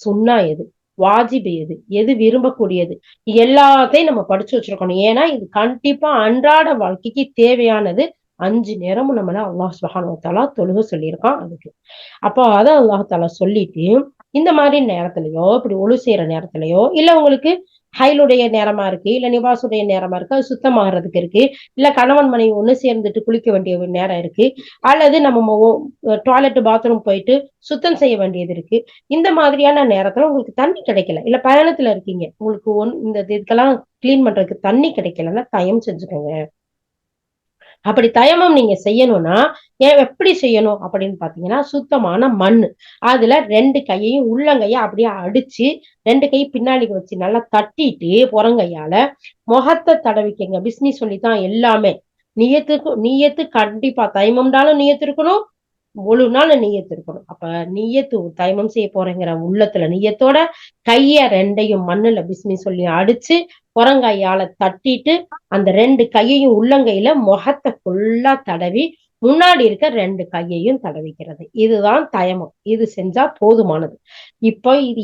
சுன்னா எது, வாஜிபு எது, எது விரும்பக்கூடியது, எல்லாத்தையும் நம்ம படிச்சு வச்சிருக்கணும். ஏன்னா இது கண்டிப்பா அன்றாட வாழ்க்கைக்கு தேவையானது. 5 நேரமும் நம்மள அல்லாஹ் சுப்ஹானஹு வ தஆலா தொழுக சொல்லியிருக்கான் அதுக்கு. அப்போ அதான் அல்லாஹ் தஆலா சொல்லிட்டு இந்த மாதிரி நேரத்திலயோ, இப்படி ஒழு செய்யற நேரத்திலயோ, இல்ல உங்களுக்கு ஹைலுடைய நேரமா இருக்கு, இல்ல நிபாசுடைய நேரமா இருக்கு, அது சுத்தமாகறதுக்கு இருக்கு, இல்ல கணவன் மனைவி ஒண்ணு சேர்ந்துட்டு குளிக்க வேண்டிய ஒரு நேரம் இருக்கு, அல்லது நம்ம டாய்லெட் பாத்ரூம் போயிட்டு சுத்தம் செய்ய வேண்டியது இருக்கு. இந்த மாதிரியான நேரத்துல உங்களுக்கு தண்ணி கிடைக்கல, இல்ல பயணத்துல இருக்கீங்க, உங்களுக்கு இந்த இதுக்கெல்லாம் கிளீன் பண்றதுக்கு தண்ணி கிடைக்கலன்னா தயம் செஞ்சுக்கோங்க. அப்படி தயமம் நீங்க செய்யணும்னா எப்படி செய்யணும் அப்படின்னு பாத்தீங்கன்னா, சுத்தமான மண்ணு, அதுல 2 கையையும் உள்ளங்கைய அப்படியே அடிச்சு 2 கை பின்னாடி வச்சு நல்லா தட்டிட்டு புறங்கையால முகத்தை தடவிக்கங்க. பிஸ்மி சொல்லித்தான் எல்லாமே. நீயத்து கண்டிப்பா தயமம்னாலும் நீயத்து இருக்கணும், முழு நாள் நீயத்து இருக்கணும். அப்ப நீயத்து தயமம் செய்ய போறேங்கிற உள்ளத்துல நீயத்தோட கைய 2யும் மண்ணுல பிஸ்மி சொல்லி அடிச்சு புறங்கையால தட்டிட்டு அந்த 2 கையையும் உள்ளங்கையில முகத்தை ஃபுல்லா தடவி முன்னாடி இருக்க 2 கையையும் தடவிக்கிறது. இதுதான் தயமம். இது செஞ்சா போதுமானது. இப்போ இது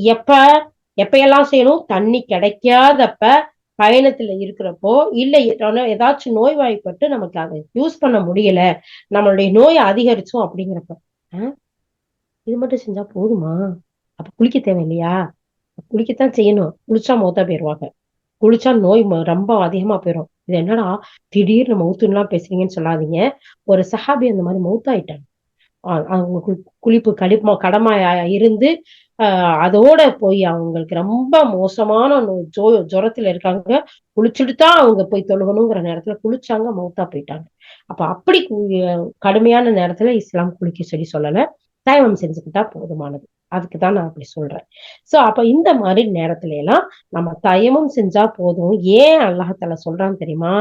எப்பெல்லாம் செய்யணும்? தண்ணி கிடைக்காதப்ப, பயணத்துல இருக்கிறப்போ, இல்ல ஏதாச்சும் நோய்வாய்ப்பட்டு நமக்கு அதை யூஸ் பண்ண முடியல, நம்மளுடைய நோய் அதிகரிச்சோம் அப்படிங்கிறப்ப இது மட்டும் செஞ்சா போதுமா? அப்ப குளிக்க தேவையில்லையா? குளிக்கத்தான் செய்யணும். குளிச்சா மௌத்தா போயிருவாங்க. குளிச்சா நோய் ரொம்ப அதிகமா போயிடும். இது என்னடா திடீர்னு மௌத்துலாம் பேசுறீங்கன்னு சொல்லாதீங்க. ஒரு சஹாபி அந்த மாதிரி மௌத்தாயிட்டாங்க. அவங்க குளிப்பு கடமை இருந்து அதோட போய் அவங்களுக்கு ரொம்ப மோசமான ஜுரத்துல இருக்காங்க. குளிச்சுட்டு தான் அவங்க போய் தொழுகணுங்கிற நேரத்துல குளிச்சாங்க, மௌத்தா போயிட்டாங்க. அப்ப அப்படி கடுமையான நேரத்துல இஸ்லாம் குளிக்க சொல்லல, தயமம் செஞ்சுக்கிட்டா போதுமானது. அதுக்குதான் நான் அப்படி சொல்றேன். சோ அப்ப இந்த மாதிரி நேரத்துல எல்லாம் நம்ம தயமம் செஞ்சா போதும். ஏன் அல்லாஹ் தஆலா சொல்றான்னு தெரியுமா?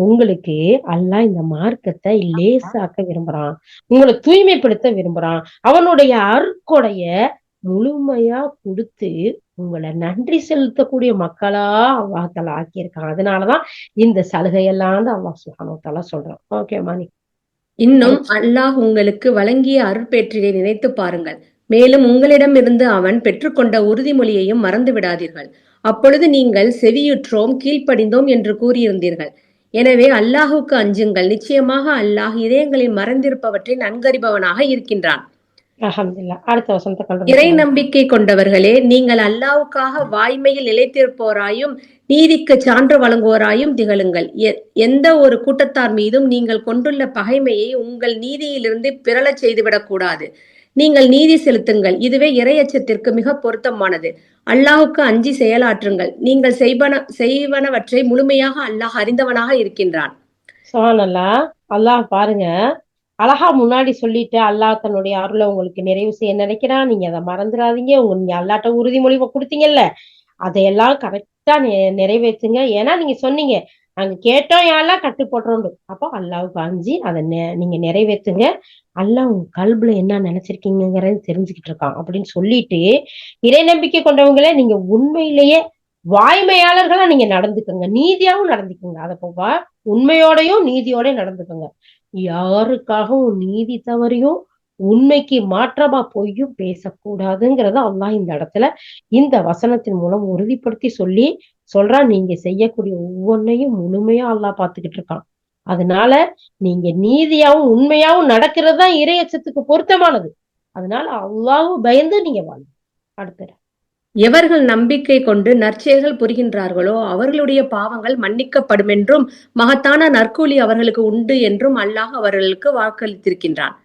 உங்களுக்கு அல்லாஹ் இந்த மார்க்கத்தை லேசாக்க விரும்புறான், உங்களை தூய்மைப்படுத்த விரும்புறான். அவனுடைய அருட்கொடைய முழுமையா கொடுத்து உங்களை நன்றி செலுத்தக்கூடிய மக்களா அல்லாஹ் தஆலா ஆக்கியிருக்கான். அதனாலதான் இந்த சலுகையெல்லாம் அல்லாஹ் சுப்ஹானஹு வ தஆலா சொல்றான். ஓகே மாணி. இன்னும் அல்லாஹ் உங்களுக்கு வழங்கிய அருட்பேற்றினை நினைத்து பாருங்கள். மேலும் உங்களிடமிருந்து அவன் பெற்றுக்கொண்ட உறுதிமொழியையும் மறந்து விடாதீர்கள். அப்பொழுது நீங்கள் செவியுற்றோம், கீழ்ப்படிந்தோம் என்று கூறியிருந்தீர்கள். எனவே அல்லாஹுக்கு அஞ்சுங்கள். நிச்சயமாக அல்லாஹ் இதயங்களில் மறைந்திருப்பவற்றை நன்கறிபவனாக இருக்கின்றான். அல்ஹம்துலில்லாஹ். அடுத்த வசனத்தை கண்டினியூ இறை பண்ணுங்க. நம்பிக்கை கொண்டவர்களே, நீங்கள் அல்லாஹ்வுக்காக வாய்மையில் நிலைத்திருப்போராயும் நீதிக்கு சான்று வழங்குவோராயும் திகழுங்கள். எந்த ஒரு கூட்டத்தார் மீதும் நீங்கள் கொண்டுள்ள பகைமையை உங்கள் நீதியிலிருந்து பிறழச் செய்துவிடக் கூடாது. நீங்கள் நீதி செலுத்துங்கள், இதுவே இறையச்சத்திற்கு மிக பொருத்தமானது. அல்லாஹுக்கு அஞ்சி செயலாற்றுங்கள், நீங்கள் செய்வனவற்றை முழுமையாக அல்லாஹ் அறிந்தவனாக இருக்கின்றான். சுப்ஹானல்லாஹ். அல்லாஹ் பாருங்க, அழகா முன்னாடி சொல்லிட்டு அல்லாஹ் தன்னுடைய அருளை உங்களுக்கு நிறைவு செய்ய நினைக்கிறான். நீங்க அதை மறந்துடாதீங்க. நீங்க அல்லாட்ட உறுதிமொழி கொடுத்தீங்கல்ல, அதையெல்லாம் கரெக்டா நிறைவேற்றுங்க. ஏன்னா நீங்க சொன்னீங்க, நாங்க கேட்டோம் யாரெல்லாம் கட்டு போடுறோம். அப்போ அல்லாவுக்கு அஞ்சி அதை நீங்க நிறைவேற்றுங்க. அல்லாஹ் உங்க கல்புல என்ன நினைச்சிருக்கீங்கிறது தெரிஞ்சுக்கிட்டு இருக்கான் அப்படின்னு சொல்லிட்டு, இறை நம்பிக்கை கொண்டவங்களே நீங்க உண்மையிலேயே வாய்மையாளர்களா நீங்க நடந்துக்கங்க, நீதியாவும் நடந்துக்கங்க. அதை போவா உண்மையோடையும் நீதியோடயும் நடந்துக்கங்க. யாருக்காகவும் நீதி தவறியும் உண்மைக்கு மாற்றமா பொய்யும் பேசக்கூடாதுங்கிறத அல்லாஹ் இந்த இடத்துல இந்த வசனத்தின் மூலம் உறுதிப்படுத்தி சொல்றான். நீங்க செய்யக்கூடிய ஒவ்வொன்னையும் முழுமையா அல்லாஹ் பார்த்துக்கிட்டு இருக்கான். அதனால நீங்க நீதியாவும் உண்மையாவும் நடக்கிறது தான் இறையச்சத்துக்கு பொருத்தமானது. அதனால அல்லாஹ்வும் பயந்து நீங்க வாழுங்க. அடுத்த எவர்கள் நம்பிக்கை கொண்டு நற்செயல்கள் புரிகின்றார்களோ அவர்களுடைய பாவங்கள் மன்னிக்கப்படும் என்றும் மகத்தான நற்கூலி அவர்களுக்கு உண்டு என்றும் அல்லாஹ் அவர்களுக்கு வாக்களித்திருக்கின்றான்.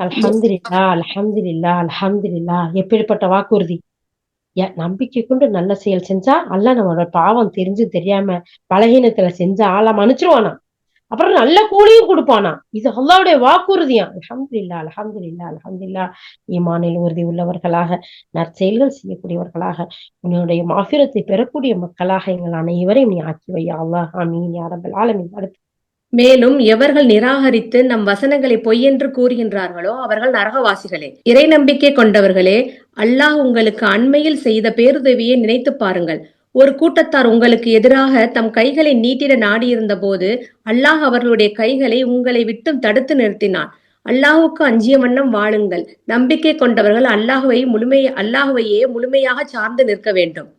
அல்ஹம்துலில்லாஹ், அல்ஹம்துலில்லாஹ், அல்ஹம்துலில்லாஹ். எப்படிப்பட்ட வாக்குறுதி! நம்பிக்கை கொண்டு நல்ல செயல் செஞ்சா அல்லாஹ் நம்மளோட பாவம் தெரிஞ்சு தெரியாம பலகீனத்துல செஞ்சா ஆளா மன்னிச்சிருவானா, அப்புறம் நல்ல கூலியும் கொடுப்பானா. இது அல்லாஹ்வுடைய வாக்குறுதியா. அல்ஹம்துலில்லாஹ், அல்ஹம்துலில்லாஹ், அல்ஹம்துலில்லாஹ். ஈமானில் உறுதி உள்ளவர்களாக, நற்செயல்கள் செய்யக்கூடியவர்களாக, உன்னுடைய மாஃபிரத்தை பெறக்கூடிய மக்களாக எங்கள் அனைவரையும் நீ ஆக்கி வை யா அல்லாஹ். ஆமீன் யா ரப்பல் ஆலமீன். அடுத்து மேலும் எவர்கள் நிராகரித்து நம் வசனங்களை பொய்யென்று கூறுகின்றார்களோ அவர்கள் நரகவாசிகளே. இறை நம்பிக்கை கொண்டவர்களே, அல்லாஹ் உங்களுக்கு அண்மையில் செய்த பேருதவியை நினைத்து பாருங்கள். ஒரு கூட்டத்தார் உங்களுக்கு எதிராக தம் கைகளை நீட்டிட நாடியிருந்த போது அல்லாஹ் அவர்களுடைய கைகளை உங்களை விட்டும் தடுத்து நிறுத்தினான். அல்லாஹுக்கு அஞ்சிய வண்ணம் வாழுங்கள். நம்பிக்கை கொண்டவர்கள் அல்லாஹுவையே முழுமையாக சார்ந்து நிற்க வேண்டும்.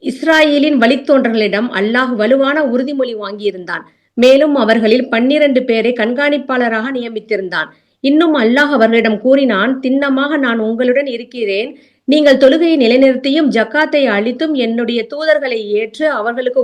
இஸ்ராயேலின் வழித்தோன்றர்களிடம் அல்லாஹ் வலுவான உறுதிமொழி வாங்கியிருந்தான். மேலும் அவர்களில் 12 பேரை கண்காணிப்பாளராக நியமித்திருந்தான். இன்னும் அல்லாஹ் அவர்களிடம் கூறினான், திண்ணமாக நான் உங்களுடன் இருக்கிறேன். நீங்கள் தொழுகையை நிலைநிறுத்தியும் ஜக்காத்தை அளித்தும் என்னுடைய தூதர்களை ஏற்று அவர்களுக்கு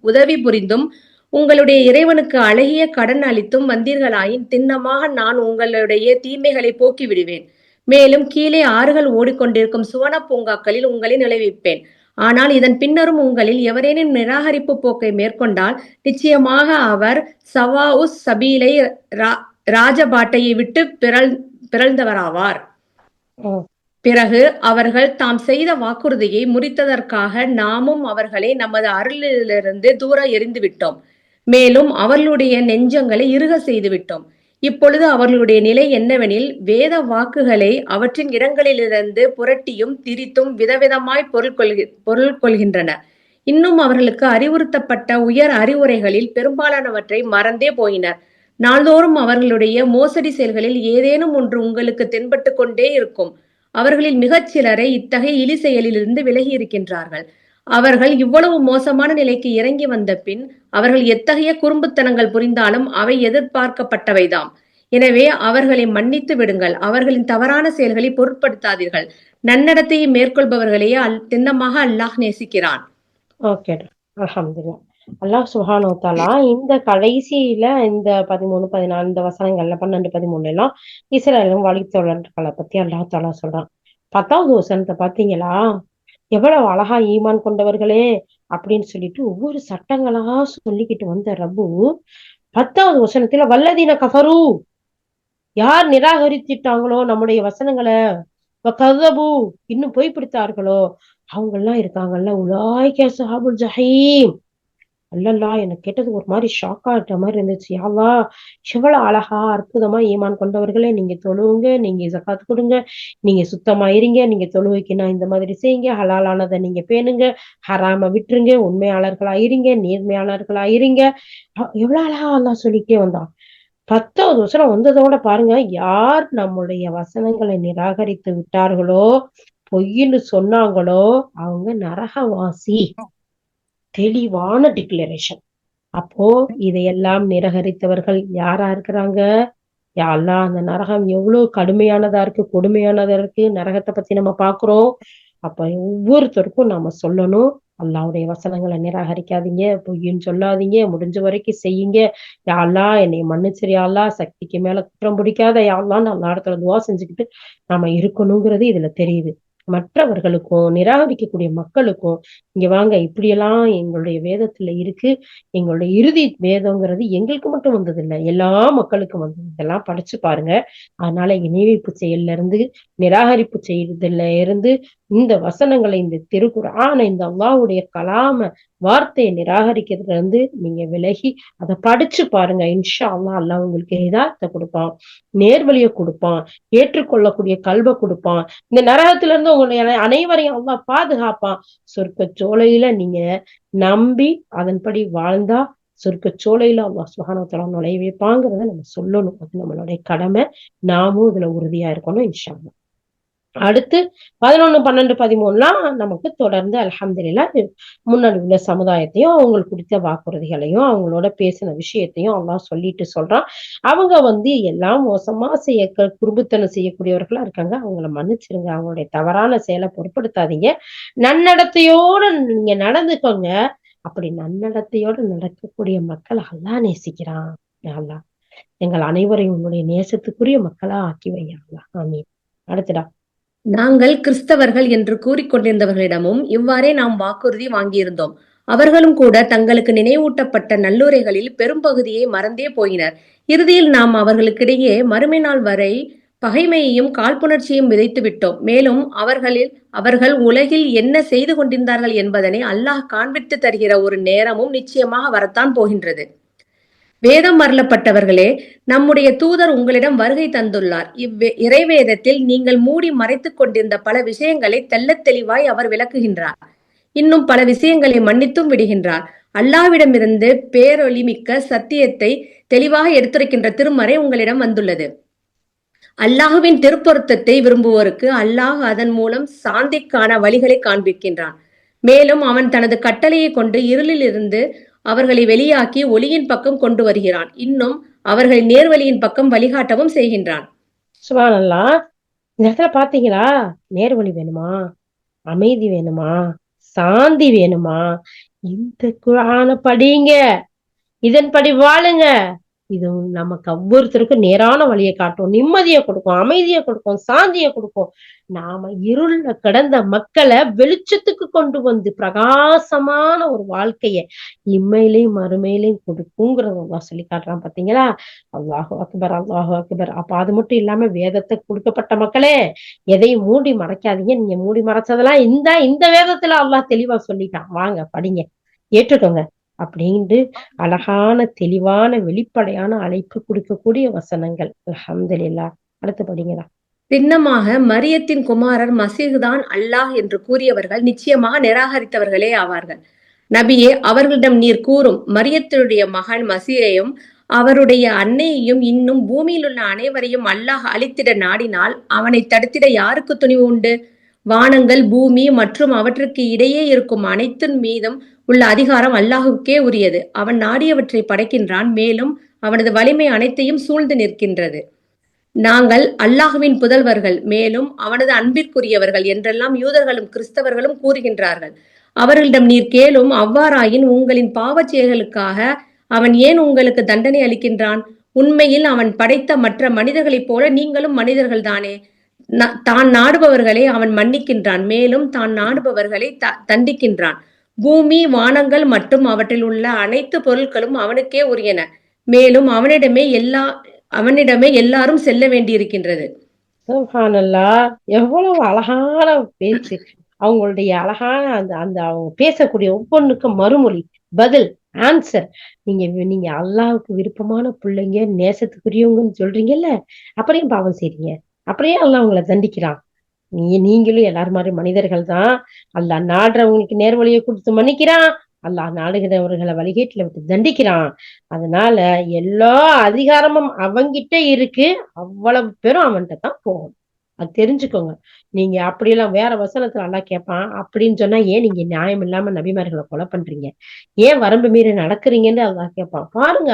உதவி புரிந்தும் உங்களுடைய இறைவனுக்கு அழகிய கடன் அளித்தும் வந்தீர்களாயின் திண்ணமாக நான் உங்களுடைய தீமைகளை போக்கி விடுவேன். மேலும் கீழே ஆறுகள் ஓடிக்கொண்டிருக்கும் சுவன பூங்காக்களில் உங்களை நிலைவிப்பேன். ஆனால் இதன் பின்னரும் உங்களில் எவரேனும் நிராகரிப்பு போக்கை மேற்கொண்டால் நிச்சயமாக அவர் சவாஉஸ் சபீலை ராஜபாட்டையை விட்டு பிறழ்ந்தவராவார். பிறகு அவர்கள் தாம் செய்த வாக்குறுதியை முறித்ததற்காக நாமும் அவர்களை நமது அருளிலிருந்து தூர எறிந்து விட்டோம். மேலும் அவர்களுடைய நெஞ்சங்களை இறுக செய்து விட்டோம். இப்பொழுது அவர்களுடைய நிலை என்னவெனில், வேத வாக்குகளை அவற்றின் இடங்களிலிருந்து புரட்டியும் திரித்தும் விதவிதமாய் பொருள் கொள்கின்றனர். இன்னும் அவர்களுக்கு அறிவுறுத்தப்பட்ட உயர் அறிவுரைகளில் பெரும்பாலானவற்றை மறந்தே போயினர். நாள்தோறும் அவர்களுடைய மோசடி செயல்களில் ஏதேனும் ஒன்று உங்களுக்கு தென்பட்டு கொண்டே இருக்கும். அவர்களில் மிகச் சிலரை இத்தகைய இழி செயலிலிருந்து விலகி இருக்கின்றார்கள். அவர்கள் இவ்வளவு மோசமான நிலைக்கு இறங்கி வந்த பின் அவர்கள் எத்தகைய குறும்புத்தனங்கள் புரிந்தாலும் அவை எதிர்பார்க்கப்பட்டவைதாம். எனவே அவர்களை மன்னித்து விடுங்கள். அவர்களின் தவறான செயல்களை பொருட்படுத்தாதீர்கள். நன்னடத்தையை மேற்கொள்பவர்களையே திண்ணமாக அல்லாஹ் நேசிக்கிறான். ஓகே, அல்ஹம்துலில்லாஹ். அல்லாஹ் சுப்ஹானஹு வ தஆலா இந்த கடைசியில இந்த 13, 14 இந்த வசனங்கள்ல 12, 13 எல்லாம் இஸ்ரவேலும் வழித்தோழர்களை பத்தி அல்லாஹ் தஆலா சொல்றான். 10வது வசனத்தை பாத்தீங்களா? எவ்வளவு அழகா ஈமான் கொண்டவர்களே அப்படின்னு சொல்லிட்டு ஒவ்வொரு சட்டங்களா சொல்லிக்கிட்டு வந்த ரப்பு 10வது வசனத்துல வல்லதீன கஃபரு, யார் நிராகரிச்சிட்டாங்களோ நம்முடைய வசனங்களை, கதபு இன்னும் பொய் பிடித்தார்களோ அவங்க எல்லாம் இருக்காங்கல்ல, உலாய்க ஸஹாபுல் ஜஹீம். அல்லல்லா, எனக்கு கேட்டது ஒரு மாதிரி ஷாக்கா இருக்கிற மாதிரி இருந்துச்சு. யாவா எவ்வளவு அழகா அற்புதமா ஈமான் கொண்டவர்களே, நீங்க தொழுவுங்க, நீங்க ஜகாத் கொடுங்க, நீங்க சுத்தமா இருங்க, நீங்க தொழுவைக்குன்னா இந்த மாதிரி செய்யுங்க, ஹலாலானதை நீங்க பேணுங்க, ஹராம விட்டுருங்க, உண்மையாளர்களா இருங்க, நேர்மையாளர்களா இருங்க. எவ்வளவு அழகா அல்லாஹ் சொல்லிட்டே வந்தான். 10வது வசனம் வந்ததோட பாருங்க, யார் நம்முடைய வசனங்களை நிராகரித்து விட்டார்களோ, பொய்ன்னு சொன்னாங்களோ அவங்க நரகவாசி. தெளிவான டிக்ளரேஷன். அப்போ இதையெல்லாம் நிராகரித்தவர்கள் யாரா இருக்கிறாங்க? யா அல்லாஹ் அந்த நரகம் எவ்வளவு கடுமையானதா இருக்கு, கொடுமையானதா இருக்கு. நரகத்தை பத்தி நம்ம பாக்குறோம். அப்ப ஒவ்வொருத்தருக்கும் நாம சொல்லணும், அல்லாஹ்வுடைய வசனங்களை நிராகரிக்காதீங்க, பொய்ன்னு சொல்லாதீங்க, முடிஞ்ச வரைக்கும் செய்யுங்க. யா அல்லாஹ் என்னை மன்னிச்சிரு யா அல்லாஹ், சக்திக்கு மேல குற்றம் பிடிக்காத யா அல்லாஹ்ன்னு அல்லா இடத்துல துவா செஞ்சுக்கிட்டு நாம இருக்கணுங்கிறது இதுல தெரியுது. மற்றவர்களுக்கும் நிராகரிக்கக்கூடிய மக்களுக்கும், இங்க வாங்க இப்படியெல்லாம் எங்களுடைய வேதத்துல இருக்கு, எங்களுடைய இறுதி வேதம்ங்கிறது எங்களுக்கு மட்டும் வந்தது இல்லை, எல்லா மக்களுக்கும் வந்தது. இதெல்லாம் படிச்சு பாருங்க. அதனால இணைவைப்பு செயல்ல இருந்து, நிராகரிப்பு செய்யறதுல இருந்து, இந்த வசனங்களை, இந்த திருக்குர்ஆனை, இந்த அல்லாஹ்வுடைய கலாம வார்த்தையை நிராகரிக்கிறதுல இருந்து நீங்க விலகி அதை படிச்சு பாருங்க. இன்ஷா அல்லாஹ் அல்லாஹ் உங்களுக்கு ஹிதாயத்தை கொடுப்பான், நேர்வழியை கொடுப்பான், ஏற்றுக்கொள்ளக்கூடிய கல்வை கொடுப்பான். இந்த நரகத்துல இருந்து உங்களுடைய அனைவரையும் அல்லாஹ் பாதுகாப்பான். சொர்க்க சோலையில நீங்க நம்பி அதன்படி வாழ்ந்தா சொர்க்க சோலையில அல்லாஹ் சுப்ஹானஹு வ தஆலா நுழைய வைப்பாங்கிறத நம்ம சொல்லணும். அது நம்மளுடைய கடமை. நாமும் இதுல உறுதியா இருக்கணும் இன்ஷா அல்லாஹ். அடுத்து 11, 12, 13லாம் நமக்கு தொடர்ந்து அல்ஹம்துலில்லாஹ் முன்னாடி உள்ள சமுதாயத்தையும் அவங்களுக்கு கொடுத்த வாக்குறுதிகளையும் அவங்களோட பேசின விஷயத்தையும் அல்லாஹ் சொல்லிட்டு சொல்றான். அவங்க எல்லாம் மோசமா குறும்புத்தனம் செய்யக்கூடியவர்களா இருக்காங்க. அவங்கள மன்னிச்சிருங்க. அவங்களுடைய தவறான செயலை பொருட்படுத்தாதீங்க. நன்னடத்தையோட நீங்க நடந்துக்கோங்க. அப்படி நன்னடத்தையோட நடக்கக்கூடிய மக்கள் அல்லாஹ் நேசிக்கிறான். யா அல்லாஹ் எங்கள் அனைவரையும் உன்னுடைய நேசத்துக்குரிய மக்களா ஆக்கி வையா அல்லாஹ். ஆமீன். அடுத்தடா. நாங்கள் கிறிஸ்தவர்கள் என்று கூறிக்கொண்டிருந்தவர்களிடமும் இவ்வாறே நாம் வாக்குறுதி வாங்கியிருந்தோம். அவர்களும் கூட தங்களுக்கு நினைவூட்டப்பட்ட நல்லுரைகளில் பெரும்பகுதியை மறந்தே போயினர். இறுதியில் நாம் அவர்களுக்கிடையே மறுமை நாள் வரை பகைமையையும் காழ்ப்புணர்ச்சியையும் விதைத்து விட்டோம். மேலும் அவர்கள் உலகில் என்ன செய்து கொண்டிருந்தார்கள் என்பதனை அல்லாஹ் காண்பித்து தருகிற ஒரு நேரமும் நிச்சயமாக வரத்தான் போகின்றது. வேதம் அருளப்பட்டவர்களே, நம்முடைய தூதர் உங்களிடம் வருகை தந்துள்ளார். இறைவேதத்தில் நீங்கள் மூடி மறைத்துக் கொண்டிருந்த பல விஷயங்களை தெள்ளத் தெளிவாய் அவர் விளக்குகின்றார். இன்னும் பல விஷயங்களை மன்னித்தும் விடுகின்றார். அல்லாஹ்விடமிருந்து பேரொளிமிக்க சத்தியத்தை தெளிவாக எடுத்துரைக்கின்ற திருமறை உங்களிடம் வந்துள்ளது. அல்லாஹுவின் திருப்பொருத்தத்தை விரும்புவோருக்கு அல்லாஹ் அதன் மூலம் சாந்திக்கான வழிகளை காண்பிக்கின்றான். மேலும் அவன் தனது கட்டளையை கொண்டு இருளில் இருந்து அவர்களை வெளியாக்கி ஒளியின் பக்கம் கொண்டு வருகிறான். இன்னும் அவர்கள் நேர்வழியின் பக்கம் வழிகாட்டவும் செய்கின்றான். சுப்ஹானல்லாஹ். இந்த இடத்துல பாத்தீங்களா, நேர்வழி வேணுமா, அமைதி வேணுமா, சாந்தி வேணுமா, இந்த குர்ஆனை படிங்க, இதன்படி வாழுங்க. இது நமக்கு ஒவ்வொருத்தருக்கும் நேரான வழியை காட்டும், நிம்மதியை கொடுக்கும், அமைதியை கொடுக்கும், சாந்தியை கொடுக்கும். நாம இருள்ல கடந்த மக்களை வெளிச்சத்துக்கு கொண்டு வந்து பிரகாசமான ஒரு வாழ்க்கைய இம்மையிலையும் மறுமையிலையும் கொடுக்குங்கிறத சொல்லி காட்டுறான். பாத்தீங்களா? அல்லாஹு அக்பர், அல்லாஹு அக்பர். அப்ப அது மட்டும் இல்லாம வேதத்தை கொடுக்கப்பட்ட மக்களே, எதையும் மூடி மறைக்காதீங்க. நீங்க மூடி மறைச்சதெல்லாம் இந்த வேதத்துல அல்லாஹ் தெளிவா சொல்லிட்டான். வாங்க படிங்க, ஏற்றுக்கோங்க அப்படின்ட்டு அழகான தெளிவான வெளிப்படையான அழைப்பு கொடுக்கக்கூடிய வசனங்கள். அல்ஹம்துலில்லாஹ். அடுத்து படிங்களா. சின்னமாக மரியத்தின் குமாரர் மசீஹ்தான் அல்லாஹ் என்று கூறியவர்கள் நிச்சயமாக நிராகரித்தவர்களே ஆவார்கள். நபியே, அவர்களிடம் நீர் கூறும், மரியத்தினுடைய மகன் மசீரையும் அவருடைய அன்னையையும் இன்னும் பூமியில் உள்ள அனைவரையும் அல்லாஹ் அழித்திட நாடினால் அவனை தடுத்திட யாருக்கு துணிவு உண்டு? வானங்கள், பூமி மற்றும் அவற்றுக்கு இடையே இருக்கும் அனைத்தின் மீதும் உள்ள அதிகாரம் அல்லாஹுக்கே உரியது. அவன் நாடியவற்றை படைக்கின்றான். மேலும் அவனது வலிமை அனைத்தையும் சூழ்ந்து நிற்கின்றது. நாங்கள் அல்லாஹுவின் புதல்வர்கள், மேலும் அவனது அன்பிற்குரியவர்கள் என்றெல்லாம் யூதர்களும் கிறிஸ்தவர்களும் கூறுகின்றார்கள். அவர்களிடம் நீர் கேளும், அவ்வாறாயின் உங்களின் பாவச் செயல்களுக்காக அவன் ஏன் உங்களுக்கு தண்டனை அளிக்கின்றான்? உண்மையில் அவன் படைத்த மற்ற மனிதர்களைப் போல நீங்களும் மனிதர்கள்தானே. தான் நாடுபவர்களை அவன் மன்னிக்கின்றான், மேலும் தான் நாடுபவர்களை தண்டிக்கின்றான். பூமி, வானங்கள் மற்றும் அவற்றில் உள்ள அனைத்து பொருட்களும் அவனுக்கே உரியன. மேலும் அவனிடமே எல்லாரும் செல்ல வேண்டியிருக்கின்றது. சுப்ஹானல்லாஹ். எவ்வளவு அழகான பேச்சு. அவங்களுடைய அழகான அந்த அந்த அவங்க பேசக்கூடிய ஒவ்வொன்றுக்கும் மறுமொழி, பதில், ஆன்சர். நீங்க அல்லாஹ்வுக்கு விருப்பமான பிள்ளைங்க, நேசத்துக்குரியவங்கன்னு சொல்றீங்கல்ல, அப்புறம் பாவம் செய்றீங்க, அப்புறம் அல்லாஹ் உங்களை தண்டிக்கிறான். நீங்களும் எல்லாரும் மாதிரி மனிதர்கள் தான். அல்லாஹ் நாடுறவங்களுக்கு நேர்வழியை கொடுத்து மன்னிக்கிறான், அல்லாஹ் நாடுகிறவர்களை வழிகேட்டுல விட்டு தண்டிக்கிறான். அதனால எல்லா அதிகாரமும் அவங்கிட்ட இருக்கு. அவ்வளவு பேரும் அவன்கிட்ட தான் போகும். அது தெரிஞ்சுக்கோங்க. நீங்க அப்படியெல்லாம் வேற வசனத்துல அல்லாஹ் கேட்பான். அப்படின்னு சொன்னா ஏன் நீங்க நியாயம் இல்லாம நபிமார்களை கொலை பண்றீங்க? ஏன் வரம்பு மீறி நடக்கிறீங்கன்னு அல்லாஹ் கேட்பான். பாருங்க,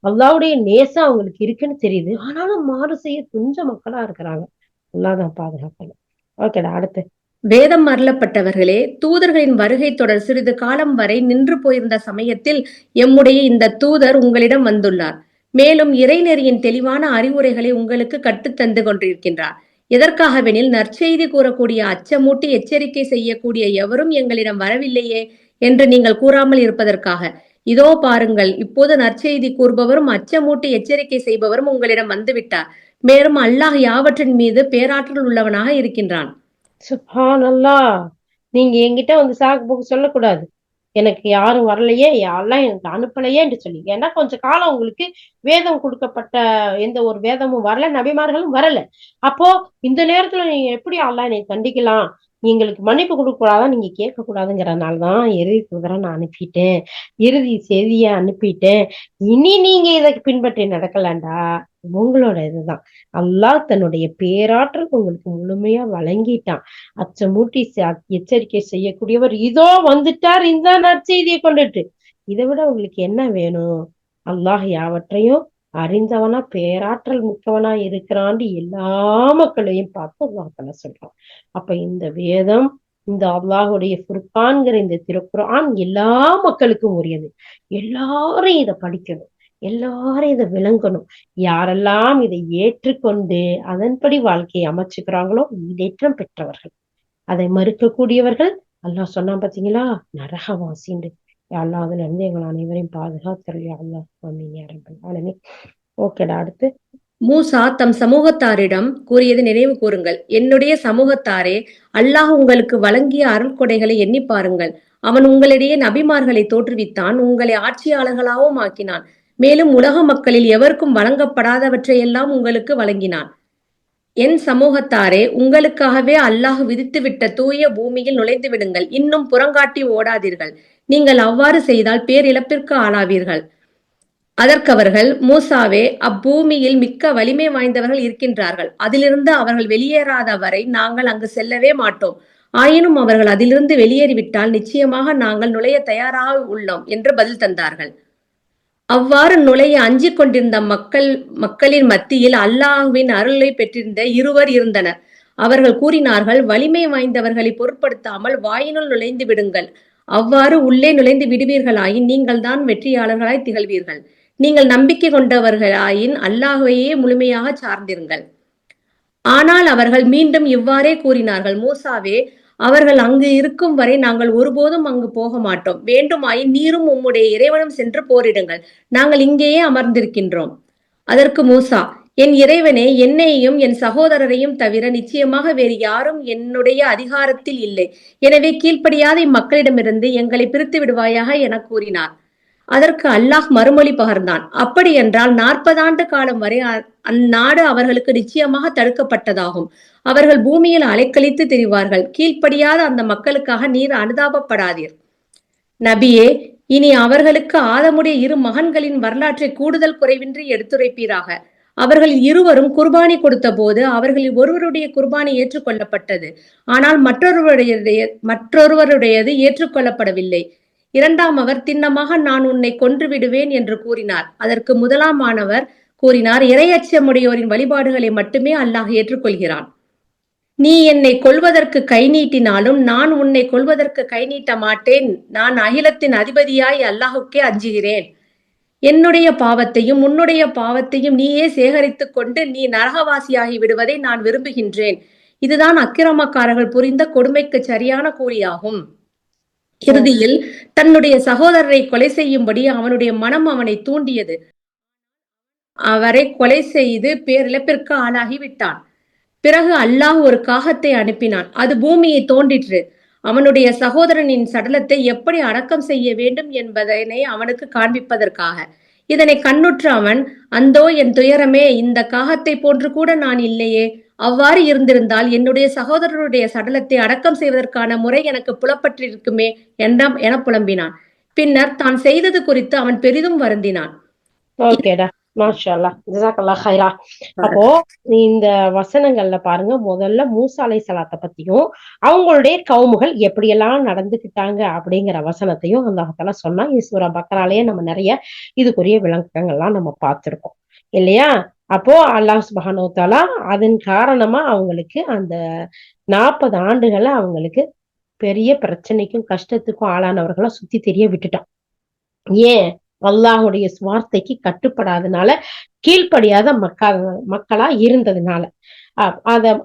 அல்லாஹ்வுடைய நேசம் அவங்களுக்கு இருக்குன்னு தெரியுது. ஆனாலும் மாறு செய்ய துணிஞ்ச மக்களா இருக்கிறாங்க. அல்லாஹ் தான் பாதுகாக்கணும். ஓகேடா, அடுத்து. வேதம் அருளப்பட்டவர்களே, தூதர்களின் வருகை தொடர் சிறிது காலம் வரை நின்று போயிருந்த சமயத்தில் எம்முடைய இந்த தூதர் உங்களிடம் வந்துள்ளார். மேலும் இறைநெறியின் தெளிவான அறிவுரைகளை உங்களுக்கு கற்றுத்தந்து கொண்டிருக்கின்றார். எதற்காகவெனில் நற்செய்தி கூறக்கூடிய, அச்சமூட்டி எச்சரிக்கை செய்யக்கூடிய எவரும் எங்களிடம் வரவில்லையே என்று நீங்கள் கூறாமல் இருப்பதற்காக. இதோ பாருங்கள், இப்போது நற்செய்தி கூறுபவரும் அச்சமூட்டி எச்சரிக்கை செய்பவரும் உங்களிடம் வந்துவிட்டார். மேலும் அல்லாஹ் யாவற்றின் மீது பேராற்றல் உள்ளவனாக இருக்கின்றான். சுப்ஹானல்லாஹ். நீங்க என்கிட்ட வந்து சாக்கு போக்கு சொல்லக்கூடாது. எனக்கு யாரும் வரலையே, யாரெல்லாம் எனக்கு அனுப்பலையே என்று சொல்லி. ஏன்னா கொஞ்ச காலம் உங்களுக்கு வேதம் கொடுக்கப்பட்ட எந்த ஒரு வேதமும் வரல, நபிமார்களும் வரல. அப்போ இந்த நேரத்துல நீங்க எப்படி அல்லாஹ் என்னை கண்டிக்கலாம், எங்களுக்கு மன்னிப்பு கொடுக்க கூடாதான், நீங்க கேட்க கூடாதுங்கிறதுனாலதான் இறுதி தூதரை நான் அனுப்பிட்டேன், இறுதி செய்திய அனுப்பிட்டேன். இனி நீங்க இதை பின்பற்றி நடக்கலாண்டா, உங்களோட இதுதான். அல்லாஹ் தன்னுடைய பேராற்றல் உங்களுக்கு முழுமையா வழங்கிட்டான். அச்சமூட்டி எச்சரிக்கை செய்யக்கூடியவர் இதோ வந்துட்டார் இந்த நற்செய்தியை கொண்டுட்டு. இதை விட உங்களுக்கு என்ன வேணும்? அல்லாஹ் யாவற்றையும் அறிந்தவனா பேராற்றல் மிக்கவனா இருக்கிறான்னு எல்லா மக்களையும் பார்த்து அல்லாஹ் சொல்றான். அப்ப இந்த வேதம், இந்த அல்லாஹுடைய ஃபுர்கான்கிற இந்த திருக்குர்ஆன் எல்லா மக்களுக்கும் உரியது. எல்லாரும் இதை படிக்கணும், எல்லாரும் இதை விளங்கணும். யாரெல்லாம் இதை ஏற்றுக்கொண்டு அதன்படி வாழ்க்கையை அமைச்சுக்கிறாங்களோ ஈடேற்றம் பெற்றவர்கள். அதை மறுக்கக்கூடியவர்கள் அல்லாஹ் சொன்னான் பாத்தீங்களா, நரகவாசின்னு. அல்லாஹ் அதுல இருந்து எங்களை அனைவரையும் பாதுகாத்தருளியா அல்லாஹ். ஆமீன் யா ரப்பல் ஆலமீன். ஓகேடா, அடுத்து. மூசா தம் சமூகத்தாரிடம் கூறியது நினைவு கூறுங்கள். என்னுடைய சமூகத்தாரே, அல்லாஹ் உங்களுக்கு வழங்கிய அருள்கொடைகளை எண்ணி பாருங்கள். அவன் உங்களிடையே நபிமார்களை தோற்றுவித்தான், உங்களை ஆட்சியாளர்களாகவும் ஆக்கினான். மேலும் உலக மக்களில் எவருக்கும் வழங்கப்படாதவற்றையெல்லாம் உங்களுக்கு வழங்கினான். என் சமூகத்தாரே, உங்களுக்காகவே அல்லாஹ் விதித்துவிட்ட தூய பூமியில் நுழைந்து விடுங்கள். இன்னும் புறங்காட்டி ஓடாதீர்கள். நீங்கள் அவ்வாறு செய்தால் பேரிழப்பிற்கு ஆளாவீர்கள். அதற்கவர்கள், மூசாவே, அப்பூமியில் மிக்க வலிமை வாய்ந்தவர்கள் இருக்கின்றார்கள். அதிலிருந்து அவர்கள் வெளியேறாத வரை நாங்கள் அங்கு செல்லவே மாட்டோம். ஆயினும் அவர்கள் அதிலிருந்து வெளியேறிவிட்டால் நிச்சயமாக நாங்கள் நுழைய தயாராக உள்ளோம் என்று பதில் தந்தார்கள். அவ்வாறு நுழைய அஞ்சிக் கொண்டிருந்த மக்களின் மத்தியில் அல்லாஹ்வின் அருளை பெற்றிருந்த இருவர் இருந்தனர். அவர்கள் கூறினார்கள், வலிமை வாய்ந்தவர்களை பொருட்படுத்தாமல் வாயினுள் நுழைந்து விடுங்கள். அவ்வாறு உள்ளே நுழைந்து விடுவீர்களாயின் நீங்கள் தான் வெற்றியாளர்களாய் திகழ்வீர்கள். நீங்கள் நம்பிக்கை கொண்டவர்களாயின் அல்லாஹ்வையே முழுமையாக சார்ந்திருங்கள். ஆனால் அவர்கள் மீண்டும் இவ்வாறே கூறினார்கள், மூசாவே, அவர்கள் அங்கு இருக்கும் வரை நாங்கள் ஒருபோதும் அங்கு போக மாட்டோம். வேண்டுமாயின் நீரும் உம்முடைய இறைவனும் சென்று போரிடுங்கள். நாங்கள் இங்கேயே அமர்ந்திருக்கின்றோம். அதற்கு மூசா, என் இறைவனே, என்னையும் என் சகோதரரையும் தவிர நிச்சயமாக வேறு யாரும் என்னுடைய அதிகாரத்தில் இல்லை. எனவே கீழ்ப்படியாத இம்மக்களிடமிருந்து எங்களை பிரித்து விடுவாயாக என கூறினார். அதற்கு அல்லாஹ் மறுமொழி பகர்ந்தான், அப்படி என்றால் 40 ஆண்டு காலம் வரை அந்நாடு அவர்களுக்கு நிச்சயமாக தடுக்கப்பட்டதாகும். அவர்கள் பூமியில் அலைக்கழித்து திரிவார்கள். கீழ்ப்படியாத அந்த மக்களுக்காக நீர் அனுதாபப்படாதீர். நபியே, இனி அவர்களுக்கு ஆதமுடைய 2 மகன்களின் வரலாற்றை கூடுதல் குறைவின்றி எடுத்துரைப்பீராக. அவர்களில் இருவரும் குர்பானி கொடுத்த போது அவர்களில் ஒருவருடைய குர்பானி ஏற்றுக்கொள்ளப்பட்டது. ஆனால் மற்றொருவருடையது ஏற்றுக்கொள்ளப்படவில்லை. இரண்டாமவர் திண்ணமாக நான் உன்னை கொன்று விடுவேன் என்று கூறினார். அதற்கு முதலாமானவர் கூறினார், இறையச்சமுடையோரின் வழிபாடுகளை மட்டுமே அல்லாஹ் ஏற்றுக்கொள்கிறான். நீ என்னை கொல்வதற்கு கை நீட்டினாலும் நான் உன்னை கொல்வதற்கு கை நீட்ட மாட்டேன். நான் அகிலத்தின் அதிபதியாய் அல்லாஹுக்கே அஞ்சுகிறேன். என்னுடைய பாவத்தையும் உன்னுடைய பாவத்தையும் நீயே சேகரித்துக் கொண்டு நீ நரகவாசியாகி விடுவதை நான் விரும்புகின்றேன். இதுதான் அக்கிரமக்காரர்கள் புரிந்த கொடுமைக்கு சரியான கூலியாகும். இறுதியில் தன்னுடைய சகோதரரை கொலை செய்யும்படி அவனுடைய மனம் அவனை தூண்டியது. அவரை கொலை செய்து பேரிழப்பிற்கு ஆளாகிவிட்டான். பிறகு அல்லாஹ் ஒரு காகத்தை அனுப்பினான். அது பூமியை தோண்டிற்று. அவனுடைய சகோதரனின் சடலத்தை எப்படி அடக்கம் செய்ய வேண்டும் என்பதனை அவனுக்கு காண்பிப்பதற்காக. இதனை கண்ணுற்ற அவன், அந்தோ என் துயரமே, இந்த காகத்தை போன்று கூட நான் இல்லையே. அவ்வாறு இருந்திருந்தால் என்னுடைய சகோதரருடைய சடலத்தை அடக்கம் செய்வதற்கான முறை எனக்கு புலப்பட்டிருக்குமே என புலம்பினான். பின்னர் தான் செய்தது குறித்து அவன் பெரிதும் வருந்தினான். மாஷா அல்லாஹ், ஜஸாக்கல்லாஹ் ஹைரா. அப்போ இந்த வசனங்கள்ல பாருங்க, முதல்ல மூசா அலைஹிஸ்ஸலாத்தை பத்தியும் அவங்களுடைய கவுமுகள் எப்படியெல்லாம் நடந்துக்கிட்டாங்க அப்படிங்கிற வசனத்தையும் அல்லாஹ் தஆலா சொன்னா. இது சூரா பக்ராலயே நம்ம நிறைய இதுக்குரிய விளக்கங்கள்லாம் நம்ம பார்த்திருக்கோம் இல்லையா? அப்போ அல்லாஹ் சுப்ஹானஹு வ தஆலா அதன் காரணமா அவங்களுக்கு அந்த 40 ஆண்டுகளை அவங்களுக்கு பெரிய பிரச்சனைக்கும் கஷ்டத்துக்கும் ஆளானவர்களா சுத்தி தெரிய விட்டுட்டான். ஏன்? அல்லாஹுடைய வார்த்தைக்கு கட்டுப்படாதனால, கீழ்ப்படியாத மக்களா இருந்ததுனால.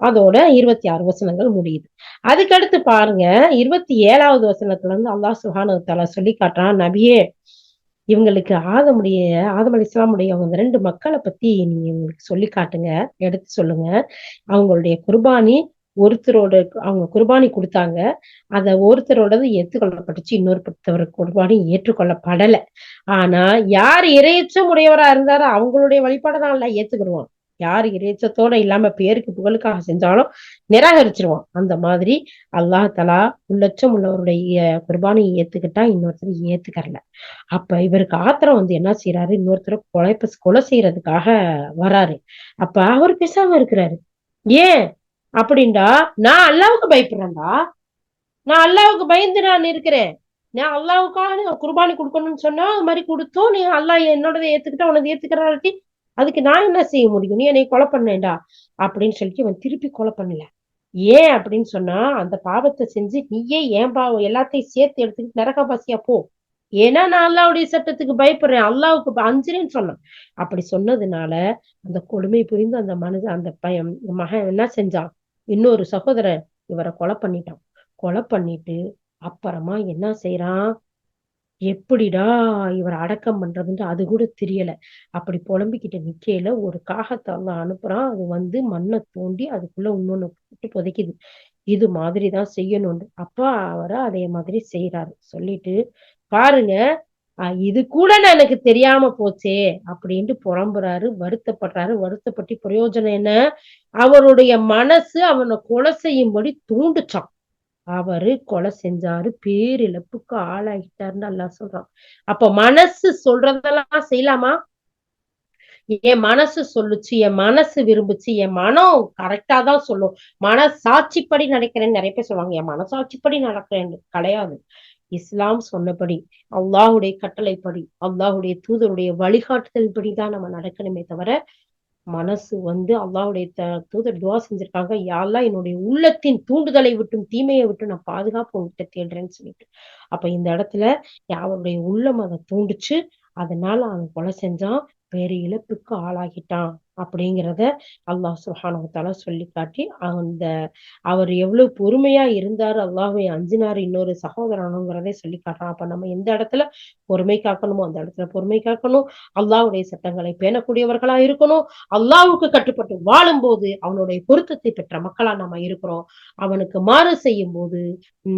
அதோட 26 வசனங்கள் முடியுது. அதுக்கடுத்து பாருங்க, 27வது வசனத்துல இருந்து அல்லாஹ் சுப்ஹானஹு வ தஆலா சொல்லி காட்டுறான், நபியே இவங்களுக்கு ஆதம் அலைஹிஸ்ஸலாமுடைய அவங்க 2 மக்களை பத்தி நீங்க இவங்களுக்கு சொல்லி காட்டுங்க, எடுத்து சொல்லுங்க. அவங்களுடைய குர்பானி ஒருத்தரோட அவங்க குர்பானி கொடுத்தாங்க. அத ஒருத்தரோடது ஏற்றுக்கொள்ளப்பட்டுச்சு, இன்னொருத்தவர் குர்பானி ஏற்றுக்கொள்ளப்படல. ஆனா யார் இறையச்சம் உடையவரா இருந்தாரோ அவங்களுடைய வழிபாடை தான் எல்லாம் ஏத்துக்கிடுவான். யார் இறையச்சத்தோட இல்லாம பேருக்கு புகழுக்காக செஞ்சாலும் நிராகரிச்சிருவான். அந்த மாதிரி அல்லாஹ் தஆலா உள்ளச்சம் உள்ளவருடைய குர்பானியை ஏத்துக்கிட்டா இன்னொருத்தர் ஏத்துக்கறல. அப்ப இவருக்கு ஆத்திரம் வந்து என்ன செய்யறாரு, இன்னொருத்தரை கொலை செய்யறதுக்காக வராரு. அப்ப அவர் பேசாம இருக்கிறாரு. ஏன் அப்படின்டா, நான் அல்லாவுக்கு பயப்படுறேன்டா, நான் அல்லாவுக்கு பயந்து நான் இருக்கிறேன். நான் அல்லாவுக்காக குர்பானி கொடுக்கணும்னு சொன்னா அது மாதிரி கொடுத்தோம். நீ அல்லாஹ் என்னோடதை ஏத்துக்கிட்டா உனது ஏத்துக்கிறாட்டி அதுக்கு நான் என்ன செய்ய முடியும்? நீ என்னை கொலை பண்ணேன்டா அப்படின்னு சொல்லிட்டு இவன் திருப்பி கொலை பண்ணல. ஏன் அப்படின்னு சொன்னா, அந்த பாவத்தை செஞ்சு நீயே ஏன் பாவம் எல்லாத்தையும் சேர்த்து எடுத்துக்கிட்டு நரகவாசியா போ. ஏன்னா நான் அல்லாவுடைய சட்டத்துக்கு பயப்படுறேன், அல்லாவுக்கு அஞ்சுறேன்னு சொன்னான். அப்படி சொன்னதுனால அந்த கொடுமை புரிந்து அந்த அந்த பையன் மகன் என்ன செஞ்சான், இன்னொரு சகோதரன் இவரை கொலை பண்ணிட்டான். கொலை பண்ணிட்டு அப்புறமா என்ன செய்யறான், எப்படிடா இவர் அடக்கம் பண்றதுன்னு அது கூட தெரியல. அப்படி புலம்பிக்கிட்டு நிக்கையில ஒரு காகத்தை அல்லாஹ் அனுப்புறான். அது வந்து மண்ணை தோண்டி அதுக்குள்ள இன்னொன்னு போட்டு புதைக்குது. இது மாதிரிதான் செய்யணும்னு. அப்பா அவரை அதே மாதிரி செய்யறாரு. சொல்லிட்டு பாருங்க, இது கூட எனக்கு தெரியாம போச்சே அப்படின்ட்டு புலம்புறாரு, வருத்தப்படுறாரு. வருத்தப்பட்டு பிரயோஜனம் என்ன? அவருடைய மனசு அவனை கொலை செய்யும்படி தூண்டுச்சான். அவரு கொலை செஞ்சாரு, பேரிழப்புக்கு ஆளாகிட்டாருன்னு அல்லாஹ் சொல்றான். அப்ப மனசு சொல்றதெல்லாம் செய்யலாமா? என் மனசு சொல்லுச்சு, என் மனசு விரும்புச்சு, என் மனம் கரெக்டா தான் சொல்லும். மனசாட்சிப்படி நடக்கிறேன்னு நிறைய பேர் சொல்லுவாங்க. என் மனசாட்சிப்படி நடக்கிறேன் கிடையாது. இஸ்லாம் சொன்னபடி, அல்லாஹுடைய கட்டளைப்படி, அல்லாஹுடைய தூதருடைய வழிகாட்டுதல் படிதான் நம்ம நடக்கணுமே தவிர, மனசு வந்து அல்லாஹ்வுடைய தூதர் துவா செஞ்சிருக்காங்க, யா அல்லாஹ் என்னுடைய உள்ளத்தின் தூண்டுதலை விட்டும் தீமையை விட்டு நான் பாதுகாப்பு உங்ககிட்ட தேடுறேன்னு சொல்லிட்டு. அப்ப இந்த இடத்துல அவருடைய உள்ளம் அதை தூண்டுச்சு. அதனால அவன் கொலை செஞ்சான், வேறு இழப்புக்கு ஆளாகிட்டான் அப்படிங்கிறத அல்லாஹ் சுப்ஹானஹு வ தஆலா சொல்லி காட்டி, அவர் எவ்வளவு பொறுமையா இருந்தாரு, அல்லாஹ்வை அஞ்சினாரு இன்னொரு சகோதரனுங்கிறதை சொல்லி காட்டுறான். அப்ப நம்ம எந்த இடத்துல பொறுமை காக்கணுமோ அந்த இடத்துல பொறுமை காக்கணும். அல்லாஹ்வுடைய சட்டங்களை பேணக்கூடியவர்களா இருக்கணும். அல்லாஹ்வுக்கு கட்டுப்பட்டு வாழும்போது அவனுடைய பொருத்தத்தை பெற்ற மக்களா நம்ம இருக்கிறோம். அவனுக்கு மாறு செய்யும் போது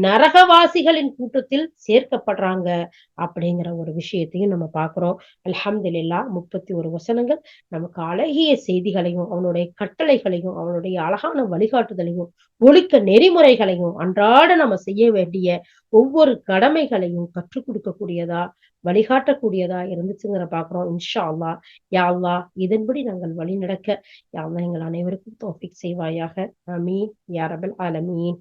நரகவாசிகளின் கூட்டத்தில் சேர்க்கப்படுறாங்க அப்படிங்கிற ஒரு விஷயத்தையும் நம்ம பார்க்கிறோம். அல்ஹம்துலில்லாஹ் 31 வசனங்கள் நமக்கு அழகிய செய்திகளையும் அவனுடைய கட்டளைகளையும் அவனுடைய அழகான வழிகாட்டுதலையும் ஒழுக்க நெறிமுறைகளையும் அன்றாட நம்ம செய்ய வேண்டிய ஒவ்வொரு கடமைகளையும் கற்றுக் கொடுக்கக்கூடியதா வழிகாட்டக்கூடியதா இருந்துச்சுங்கிற பாக்குறோம். இன்ஷா அல்லாஹ். யா அல்லாஹ் இதன்படி நாங்கள் வழி நடக்க யா அல்லாஹ் எங்கள் அனைவருக்கும் தௌஃபீக் செய்வாயாக. ஆமீன் யா ரப்பல் ஆலமீன்.